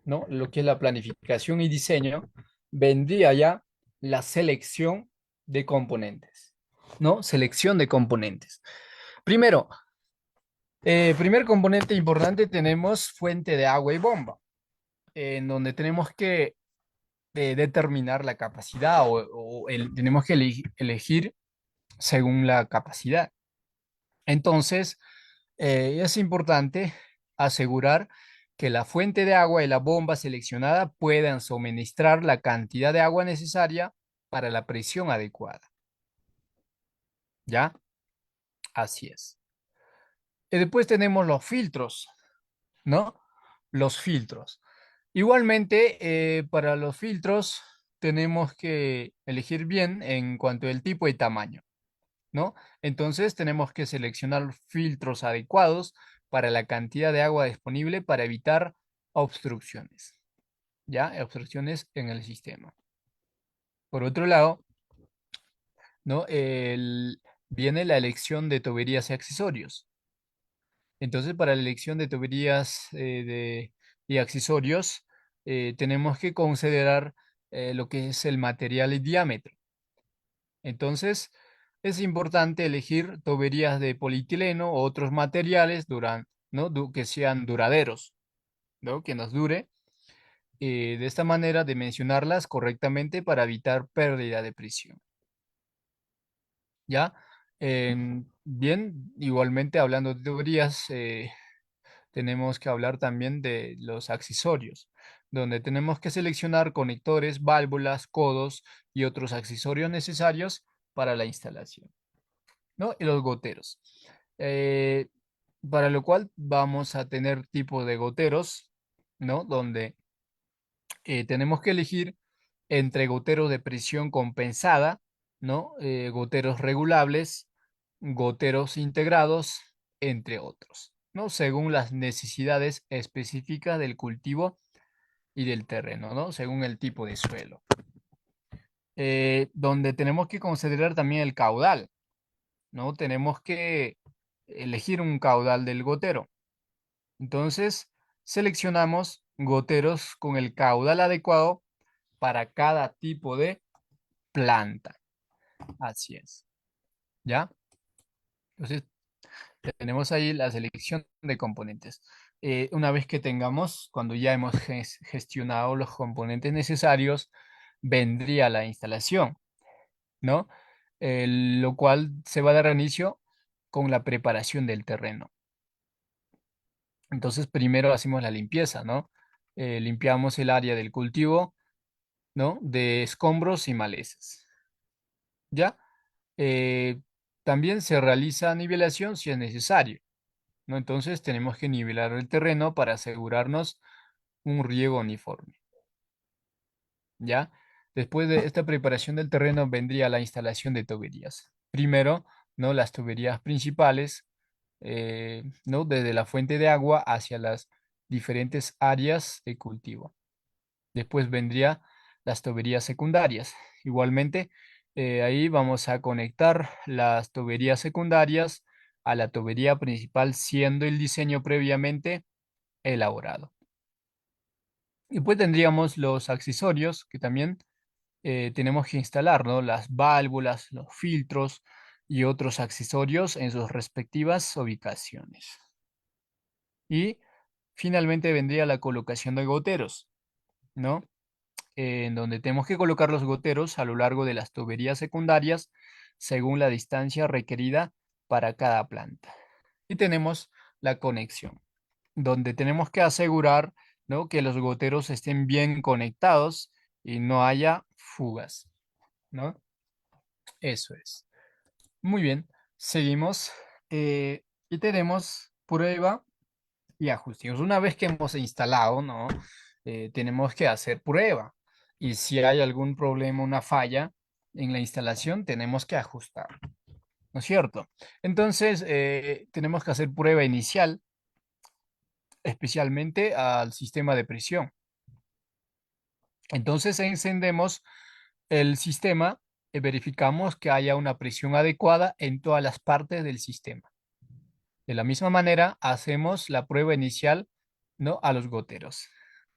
¿no?, lo que es la planificación y diseño, vendría ya la selección de componentes, ¿no? Selección de componentes. Primero, primer componente importante tenemos fuente de agua y bomba, en donde tenemos que determinar la capacidad tenemos que elegir según la capacidad. Entonces, es importante asegurar que la fuente de agua y la bomba seleccionada puedan suministrar la cantidad de agua necesaria para la presión adecuada. ¿Ya? Así es. Y después tenemos los filtros, ¿no? Los filtros. Igualmente, para los filtros tenemos que elegir bien en cuanto al tipo y tamaño, ¿no? Entonces tenemos que seleccionar filtros adecuados para la cantidad de agua disponible para evitar obstrucciones, ¿ya? Obstrucciones en el sistema. Por otro lado, ¿no? Viene la elección de tuberías y accesorios. Entonces, para la elección de tuberías y accesorios, tenemos que considerar lo que es el material y diámetro. Entonces, es importante elegir tuberías de polietileno o otros materiales ¿no?, que sean duraderos, ¿no?, que nos dure. De esta manera, dimensionarlas correctamente para evitar pérdida de presión. ¿Ya? Bien, igualmente hablando de tuberías, tenemos que hablar también de los accesorios, donde tenemos que seleccionar conectores, válvulas, codos y otros accesorios necesarios para la instalación, ¿no? Y los goteros. Eh, para lo cual vamos a tener tipo de goteros, ¿no? Donde tenemos que elegir entre goteros de presión compensada, ¿no? Goteros regulables, goteros integrados, entre otros, ¿no? Según las necesidades específicas del cultivo y del terreno, ¿no? Según el tipo de suelo. Donde tenemos que considerar también el caudal, ¿no? Tenemos que elegir un caudal del gotero. Entonces, seleccionamos goteros con el caudal adecuado para cada tipo de planta. Así es. ¿Ya? Entonces, tenemos ahí la selección de componentes. Una vez que tengamos, cuando ya hemos gestionado los componentes necesarios, vendría la instalación, ¿no? Lo cual se va a dar inicio con la preparación del terreno. Entonces, primero hacemos la limpieza, ¿no? Limpiamos el área del cultivo ¿no? De escombros y malezas. ¿Ya? Eh, También se realiza nivelación si es necesario, ¿no? Entonces tenemos que nivelar el terreno para asegurarnos un riego uniforme. ¿Ya? Después de esta preparación del terreno vendría la instalación de tuberías. Primero, ¿no? Las tuberías principales, ¿no? Desde la fuente de agua hacia las diferentes áreas de cultivo. Después vendría las tuberías secundarias. Igualmente, ahí vamos a conectar las tuberías secundarias a la tubería principal, siendo el diseño previamente elaborado. Y pues tendríamos los accesorios que también tenemos que instalar, ¿no? Las válvulas, los filtros y otros accesorios en sus respectivas ubicaciones. Y finalmente vendría la colocación de goteros, ¿no? En donde tenemos que colocar los goteros a lo largo de las tuberías secundarias según la distancia requerida para cada planta. Y tenemos la conexión, donde tenemos que asegurar, ¿no? Que los goteros estén bien conectados y no haya fugas, ¿no? Eso es. Muy bien, seguimos y tenemos prueba y ajustes. Una vez que hemos instalado, ¿no? Tenemos que hacer prueba. Y si hay algún problema, una falla en la instalación, tenemos que ajustar, ¿no es cierto? Entonces, tenemos que hacer prueba inicial, especialmente al sistema de presión. Entonces, encendemos el sistema y verificamos que haya una presión adecuada en todas las partes del sistema. De la misma manera, hacemos la prueba inicial, ¿no? A los goteros,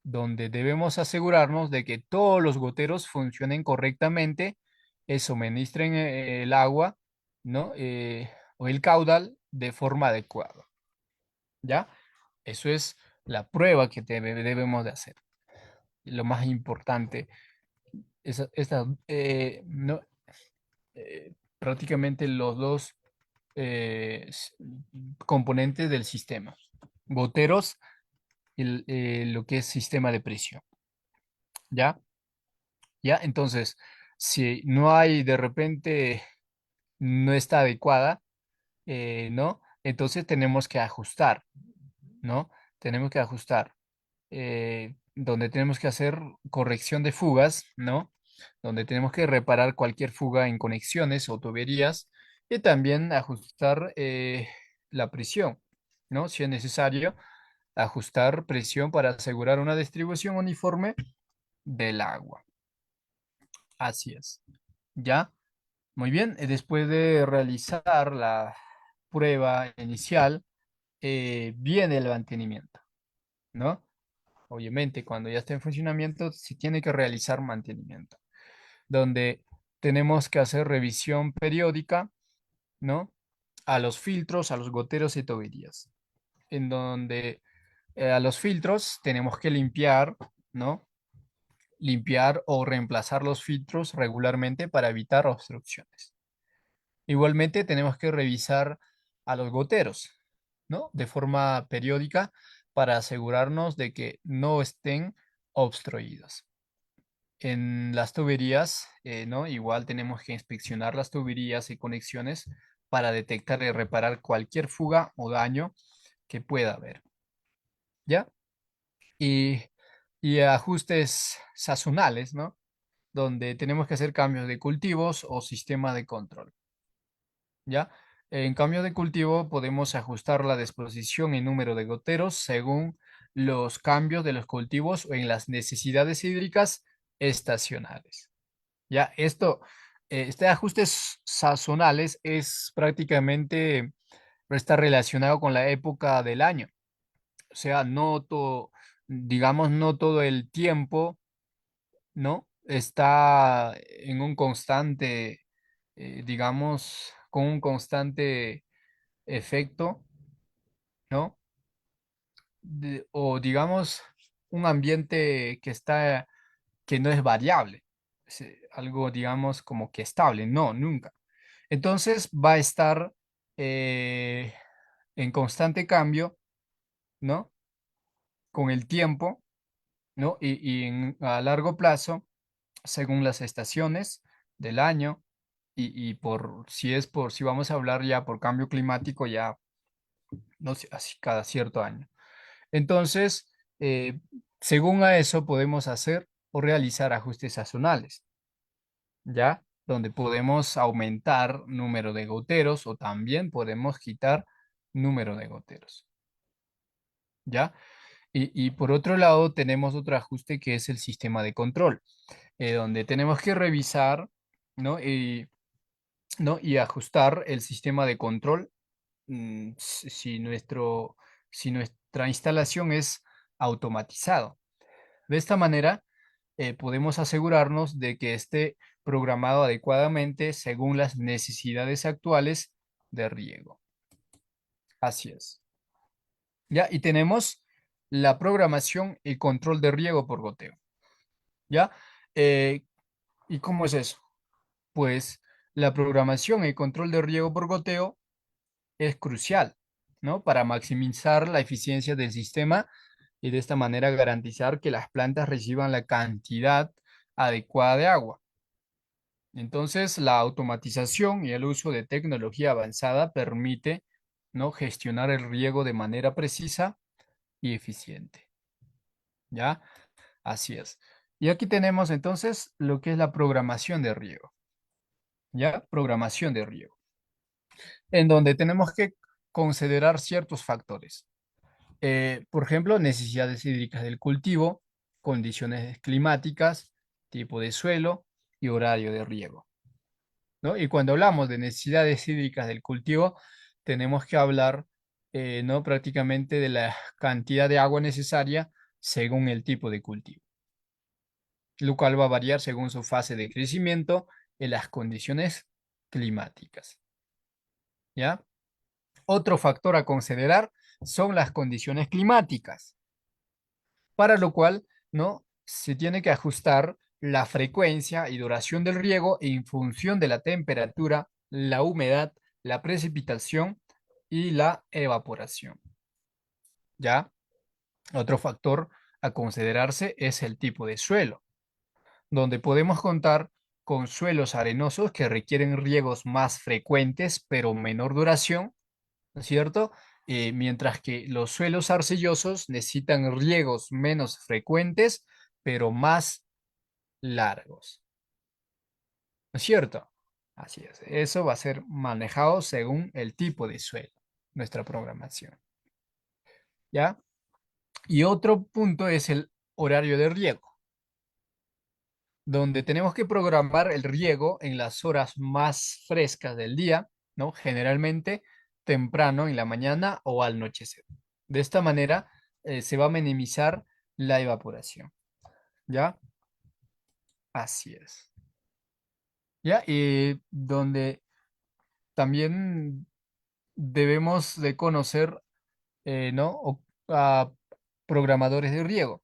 donde debemos asegurarnos de que todos los goteros funcionen correctamente, suministren el agua, ¿no? O el caudal de forma adecuada, ¿ya? Eso es la prueba que debemos de hacer. Lo más importante, no, prácticamente los dos componentes del sistema. Goteros y lo que es sistema de presión. ¿Ya? ¿Ya? Entonces, si no hay de repente, no está adecuada, ¿no? Entonces tenemos que ajustar, ¿no? Tenemos que ajustar. Donde tenemos que hacer corrección de fugas, ¿no? Donde tenemos que reparar cualquier fuga en conexiones o tuberías y también ajustar la presión, ¿no? Si es necesario, ajustar presión para asegurar una distribución uniforme del agua. Así es. ¿Ya? Muy bien. Después de realizar la prueba inicial, viene el mantenimiento, ¿no? Obviamente, cuando ya está en funcionamiento, se tiene que realizar mantenimiento, donde tenemos que hacer revisión periódica, ¿no? A los filtros, a los goteros y tuberías, en donde a los filtros tenemos que limpiar, ¿no? Limpiar o reemplazar los filtros regularmente para evitar obstrucciones. Igualmente tenemos que revisar a los goteros, ¿no? De forma periódica para asegurarnos de que no estén obstruidos. En las tuberías, ¿no? Igual tenemos que inspeccionar las tuberías y conexiones para detectar y reparar cualquier fuga o daño que pueda haber, ¿ya? Y, y ajustes sazonales, ¿no? Donde tenemos que hacer cambios de cultivos o sistema de control, ¿ya? En cambio de cultivo podemos ajustar la disposición y número de goteros según los cambios de los cultivos o en las necesidades hídricas estacionales. Ya, este ajustes sazonales es prácticamente, está relacionado con la época del año. O sea, no todo, digamos, no todo el tiempo, ¿no? Está en un constante, digamos, con un constante efecto, ¿no? O digamos, un ambiente que no es variable, algo, digamos, como que estable, no, nunca. Entonces va a estar eh, en constante cambio, ¿no? Con el tiempo, ¿no? A largo plazo según las estaciones del año y si vamos a hablar ya por cambio climático, ya no sé, así cada cierto año. Entonces, según a eso podemos hacer o realizar ajustes sazonales, ¿ya? Donde podemos aumentar número de goteros o también podemos quitar número de goteros, ¿ya? Y por otro lado, tenemos otro ajuste que es el sistema de control, donde tenemos que revisar, ¿no? Y ajustar el sistema de control si nuestra instalación es automatizado. De esta manera, podemos asegurarnos de que esté programado adecuadamente según las necesidades actuales de riego. Así es. ¿Ya? Y tenemos la programación y control de riego por goteo. ¿Ya? Eh, ¿Y cómo es eso? Pues la programación y control de riego por goteo es crucial, ¿no? Para maximizar la eficiencia del sistema y de esta manera garantizar que las plantas reciban la cantidad adecuada de agua. Entonces, la automatización y el uso de tecnología avanzada permite, ¿no? Gestionar el riego de manera precisa y eficiente. ¿Ya? Así es. Y aquí tenemos entonces lo que es la programación de riego. ¿Ya? Programación de riego, en donde tenemos que considerar ciertos factores. Por ejemplo, necesidades hídricas del cultivo, condiciones climáticas, tipo de suelo y horario de riego, ¿no? Y cuando hablamos de necesidades hídricas del cultivo, tenemos que hablar, ¿no? Prácticamente de la cantidad de agua necesaria según el tipo de cultivo, lo cual va a variar según su fase de crecimiento en las condiciones climáticas, ¿ya? Otro factor a considerar son las condiciones climáticas, para lo cual, ¿no? Se tiene que ajustar la frecuencia y duración del riego en función de la temperatura, la humedad, la precipitación y la evaporación. ¿Ya? Otro factor a considerarse es el tipo de suelo, donde podemos contar con suelos arenosos que requieren riegos más frecuentes pero menor duración, ¿no es cierto? Mientras que los suelos arcillosos necesitan riegos menos frecuentes, pero más largos, ¿no es cierto? Así es, eso va a ser manejado según el tipo de suelo, nuestra programación, ¿ya? Y otro punto es el horario de riego, donde tenemos que programar el riego en las horas más frescas del día, ¿no? Generalmente temprano en la mañana o al anochecer. De esta manera se va a minimizar la evaporación, ¿ya? Así es. ¿Ya? Y donde también debemos de conocer, ¿no? A programadores de riego,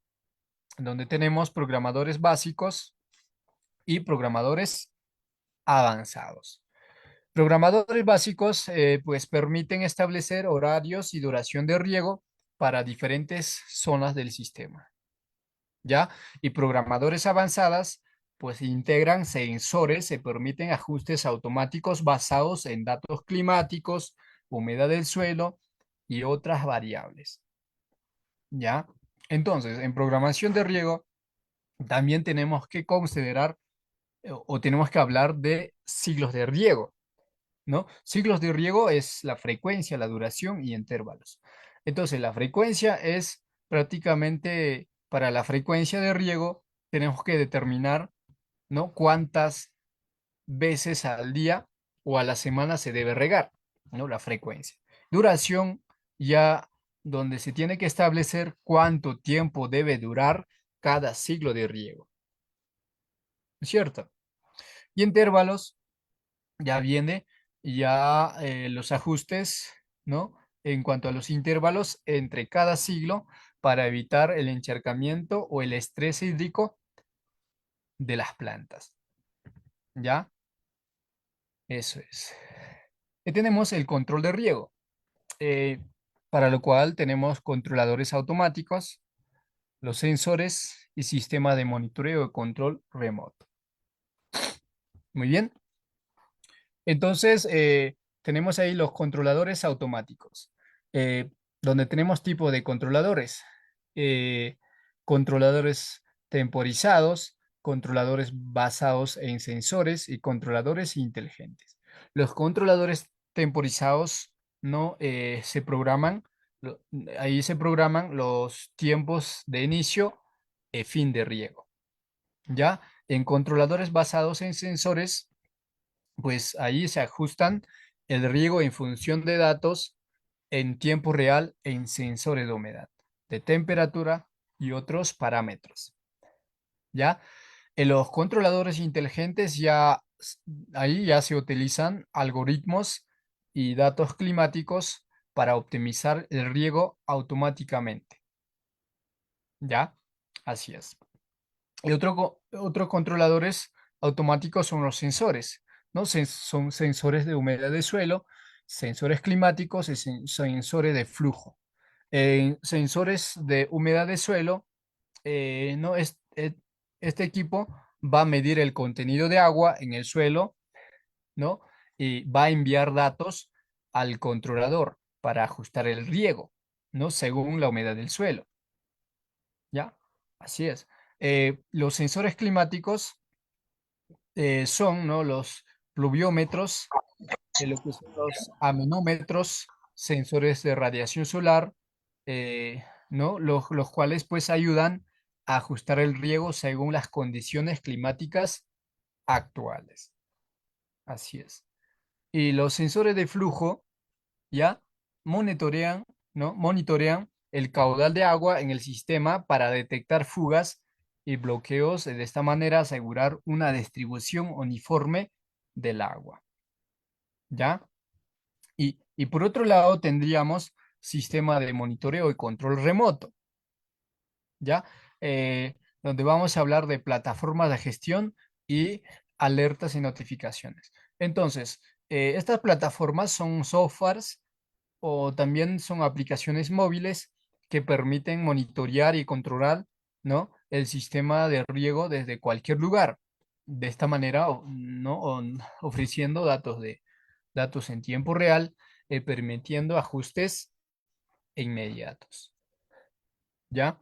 donde tenemos programadores básicos y programadores avanzados. Programadores básicos, pues permiten establecer horarios y duración de riego para diferentes zonas del sistema, ¿ya? Y programadores avanzadas, pues integran sensores y permiten ajustes automáticos basados en datos climáticos, humedad del suelo y otras variables, ¿ya? Entonces, en programación de riego, también tenemos que considerar o tenemos que hablar de ciclos de riego, ¿no? Ciclos de riego es la frecuencia, la duración y intervalos. Entonces, la frecuencia es prácticamente, para la frecuencia de riego, tenemos que determinar, ¿no? Cuántas veces al día o a la semana se debe regar, ¿no? La frecuencia. Duración, ya donde se tiene que establecer cuánto tiempo debe durar cada ciclo de riego, ¿no es cierto? Y intervalos ya viene ya los ajustes, ¿no? En cuanto a los intervalos entre cada siglo para evitar el encharcamiento o el estrés hídrico de las plantas. ¿Ya? Eso es. Y tenemos el control de riego, eh, para lo cual tenemos controladores automáticos, los sensores y sistema de monitoreo y control remoto. Muy bien. Entonces, tenemos ahí los controladores automáticos, eh, donde tenemos tipo de controladores. eh, Controladores temporizados, controladores basados en sensores y controladores inteligentes. Los controladores temporizados no se programan, lo- ahí se programan los tiempos de inicio y fin de riego. ¿Ya? En controladores basados en sensores, pues ahí se ajustan el riego en función de datos en tiempo real en sensores de humedad, de temperatura y otros parámetros. ¿Ya? En los controladores inteligentes ahí ya se utilizan algoritmos y datos climáticos para optimizar el riego automáticamente. ¿Ya? Así es. Y otros controladores automáticos son los sensores, ¿no? Son sensores de humedad de suelo, sensores climáticos y sensores de flujo. Sensores de humedad de suelo, ¿no? Este equipo va a medir el contenido de agua en el suelo, ¿no? Y va a enviar datos al controlador para ajustar el riego, ¿no? Según la humedad del suelo, ¿ya? Así es. Los sensores climáticos son, ¿no? Los pluviómetros, lo que son los aminómetros, sensores de radiación solar, ¿no? Los cuales pues ayudan a ajustar el riego según las condiciones climáticas actuales. Así es. Y los sensores de flujo ya monitorean, ¿no? Monitorean el caudal de agua en el sistema para detectar fugas y bloqueos y de esta manera asegurar una distribución uniforme del agua, ¿ya? Y por otro lado tendríamos sistema de monitoreo y control remoto, ¿ya? Donde vamos a hablar de plataformas de gestión y alertas y notificaciones. Entonces, estas plataformas son softwares o también son aplicaciones móviles que permiten monitorear y controlar, ¿no? El sistema de riego desde cualquier lugar. De esta manera, ¿no? Ofreciendo datos en tiempo real, permitiendo ajustes inmediatos. ¿Ya?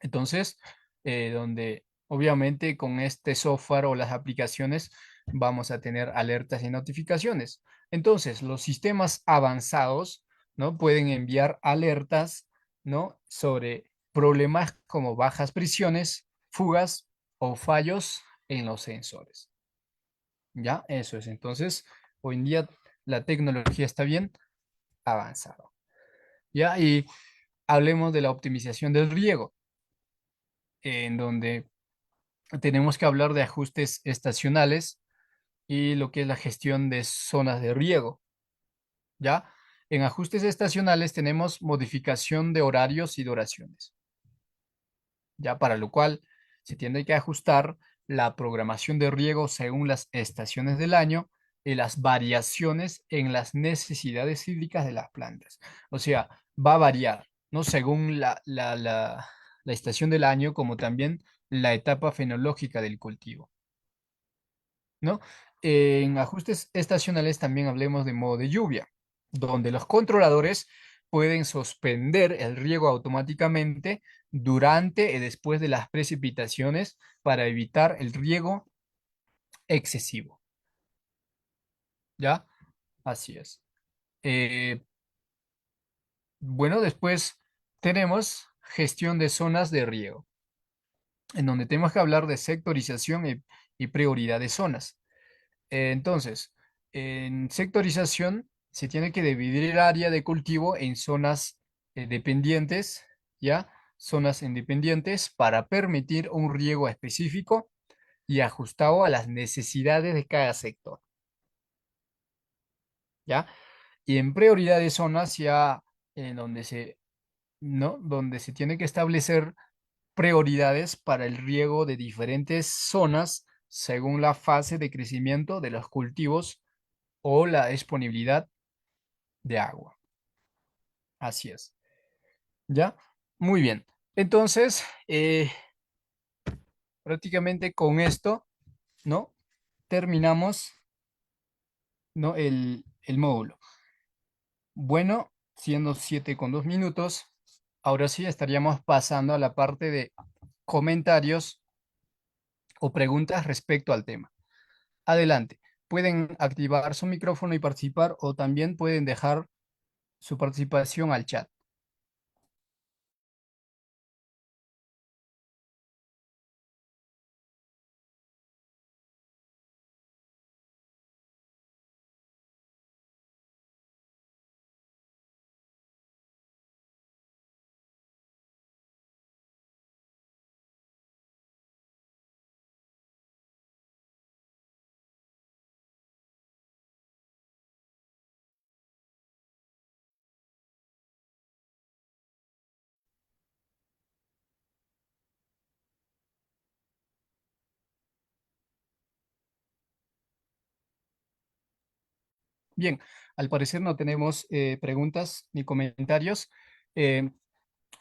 Entonces, donde obviamente con este software o las aplicaciones vamos a tener alertas y notificaciones. Entonces, los sistemas avanzados, ¿no? Pueden enviar alertas, ¿no? Sobre problemas como bajas presiones, fugas o fallos en los sensores. ¿Ya? Eso es. Entonces, hoy en día la tecnología está bien avanzada. ¿Ya? Y hablemos de la optimización del riego, en donde tenemos que hablar de ajustes estacionales y lo que es la gestión de zonas de riego, ¿ya? En ajustes estacionales tenemos modificación de horarios y duraciones, ¿ya? Para lo cual se tiene que ajustar la programación de riego según las estaciones del año y las variaciones en las necesidades hídricas de las plantas. O sea, va a variar, ¿no? Según la estación del año, como también la etapa fenológica del cultivo. ¿No? En ajustes estacionales también hablemos de modo de lluvia, donde los controladores pueden suspender el riego automáticamente durante y después de las precipitaciones para evitar el riego excesivo. ¿Ya? Así es. Eh, bueno, después tenemos gestión de zonas de riego, en donde tenemos que hablar de sectorización y prioridad de zonas. Entonces, en sectorización se tiene que dividir el área de cultivo en zonas dependientes, ¿ya? Zonas independientes para permitir un riego específico y ajustado a las necesidades de cada sector, ¿ya? Y en prioridad de zonas ya en donde ¿no? Donde se tiene que establecer prioridades para el riego de diferentes zonas según la fase de crecimiento de los cultivos o la disponibilidad de agua. Así es. ¿Ya? Muy bien. Entonces, prácticamente con esto, ¿no? terminamos, ¿no? el módulo. Bueno, siendo 7:02, ahora sí estaríamos pasando a la parte de comentarios o preguntas respecto al tema. Adelante, pueden activar su micrófono y participar o también pueden dejar su participación al chat. Bien, al parecer no tenemos preguntas ni comentarios. Eh,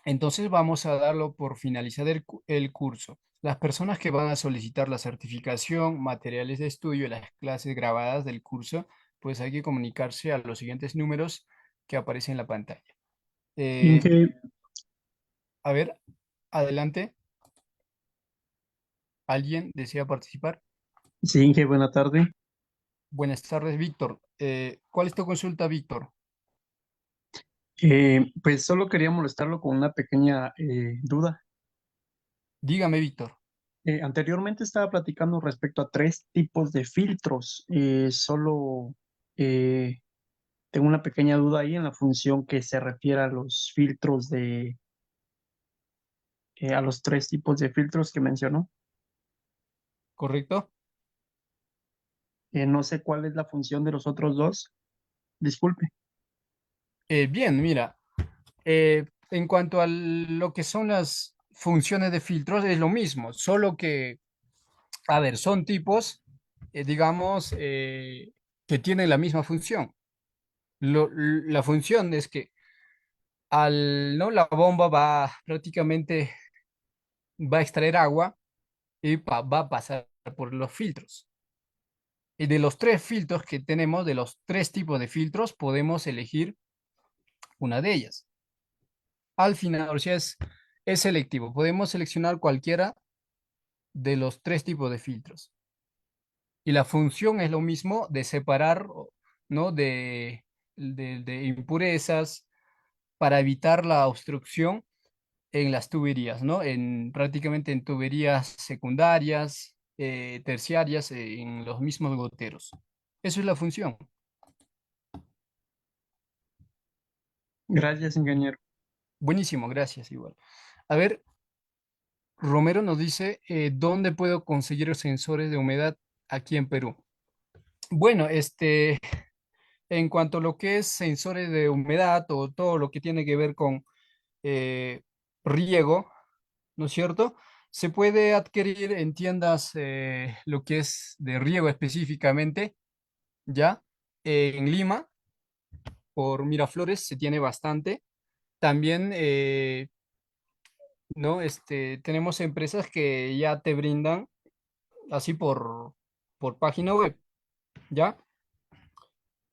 entonces vamos a darlo por finalizado el curso. Las personas que van a solicitar la certificación, materiales de estudio y las clases grabadas del curso, pues hay que comunicarse a los siguientes números que aparecen en la pantalla. Eh, Inge, a ver, adelante. ¿Alguien desea participar? sí, Inge, buena tarde. Buenas tardes, Víctor. ¿Cuál es tu consulta, Víctor? Pues solo quería molestarlo con una pequeña duda. Dígame, Víctor. Anteriormente estaba platicando respecto a tres tipos de filtros. Solo tengo una pequeña duda ahí en la función que se refiere a los filtros a los tres tipos de filtros que mencionó. ¿Correcto? No sé cuál es la función de los otros dos. Disculpe. Bien, mira, en cuanto a lo que son las funciones de filtros, es lo mismo, solo que, a ver, son tipos, digamos, que tienen la misma función. La función es que ¿no? La bomba va prácticamente, va a extraer agua y va a pasar por los filtros. Y de los tres filtros que tenemos, de los tres tipos de filtros, podemos elegir una de ellas. Al final, o sea, es selectivo. Podemos seleccionar cualquiera de los tres tipos de filtros. Y la función es lo mismo de separar, ¿no? De impurezas para evitar la obstrucción en las tuberías, ¿no? Prácticamente en tuberías secundarias, terciarias, en los mismos goteros. Eso es la función. Gracias, ingeniero. Buenísimo, gracias igual. A ver, Romero nos dice, ¿dónde puedo conseguir sensores de humedad aquí en Perú? Bueno, en cuanto a lo que es sensores de humedad o todo lo que tiene que ver con eh, riego, ¿no es cierto? Se puede adquirir en tiendas lo que es de riego específicamente, ¿ya? En Lima, por Miraflores, se tiene bastante. También, ¿no? Tenemos empresas que ya te brindan así por página web, ¿ya?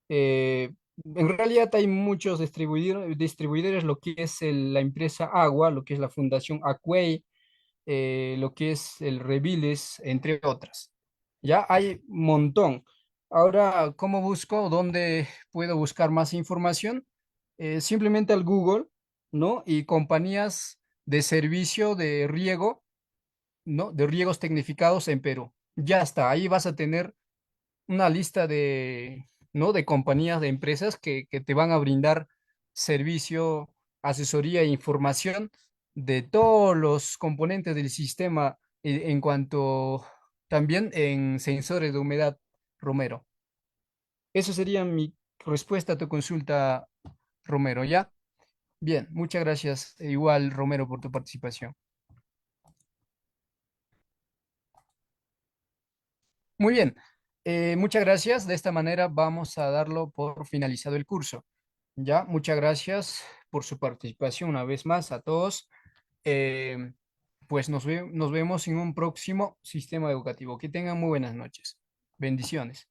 En realidad hay muchos distribuidores, lo que es la empresa Agua, lo que es la Fundación Acuey, lo que es el Reviles, entre otras. Ya hay un montón. Ahora, ¿cómo busco? ¿Dónde puedo buscar más información? Simplemente al Google, ¿no? Y compañías de servicio de riego, ¿no? De riegos tecnificados en Perú. Ya está, ahí vas a tener una lista ¿no? De compañías, de empresas que te van a brindar servicio, asesoría e información de todos los componentes del sistema en cuanto también en sensores de humedad, Romero. Esa sería mi respuesta a tu consulta, Romero, ¿ya? Bien, muchas gracias, igual, Romero, por tu participación. Muy bien, muchas gracias. De esta manera vamos a darlo por finalizado el curso. Ya, muchas gracias por su participación una vez más a todos. Eh, pues nos vemos en un próximo sistema educativo. Que tengan muy buenas noches. Bendiciones.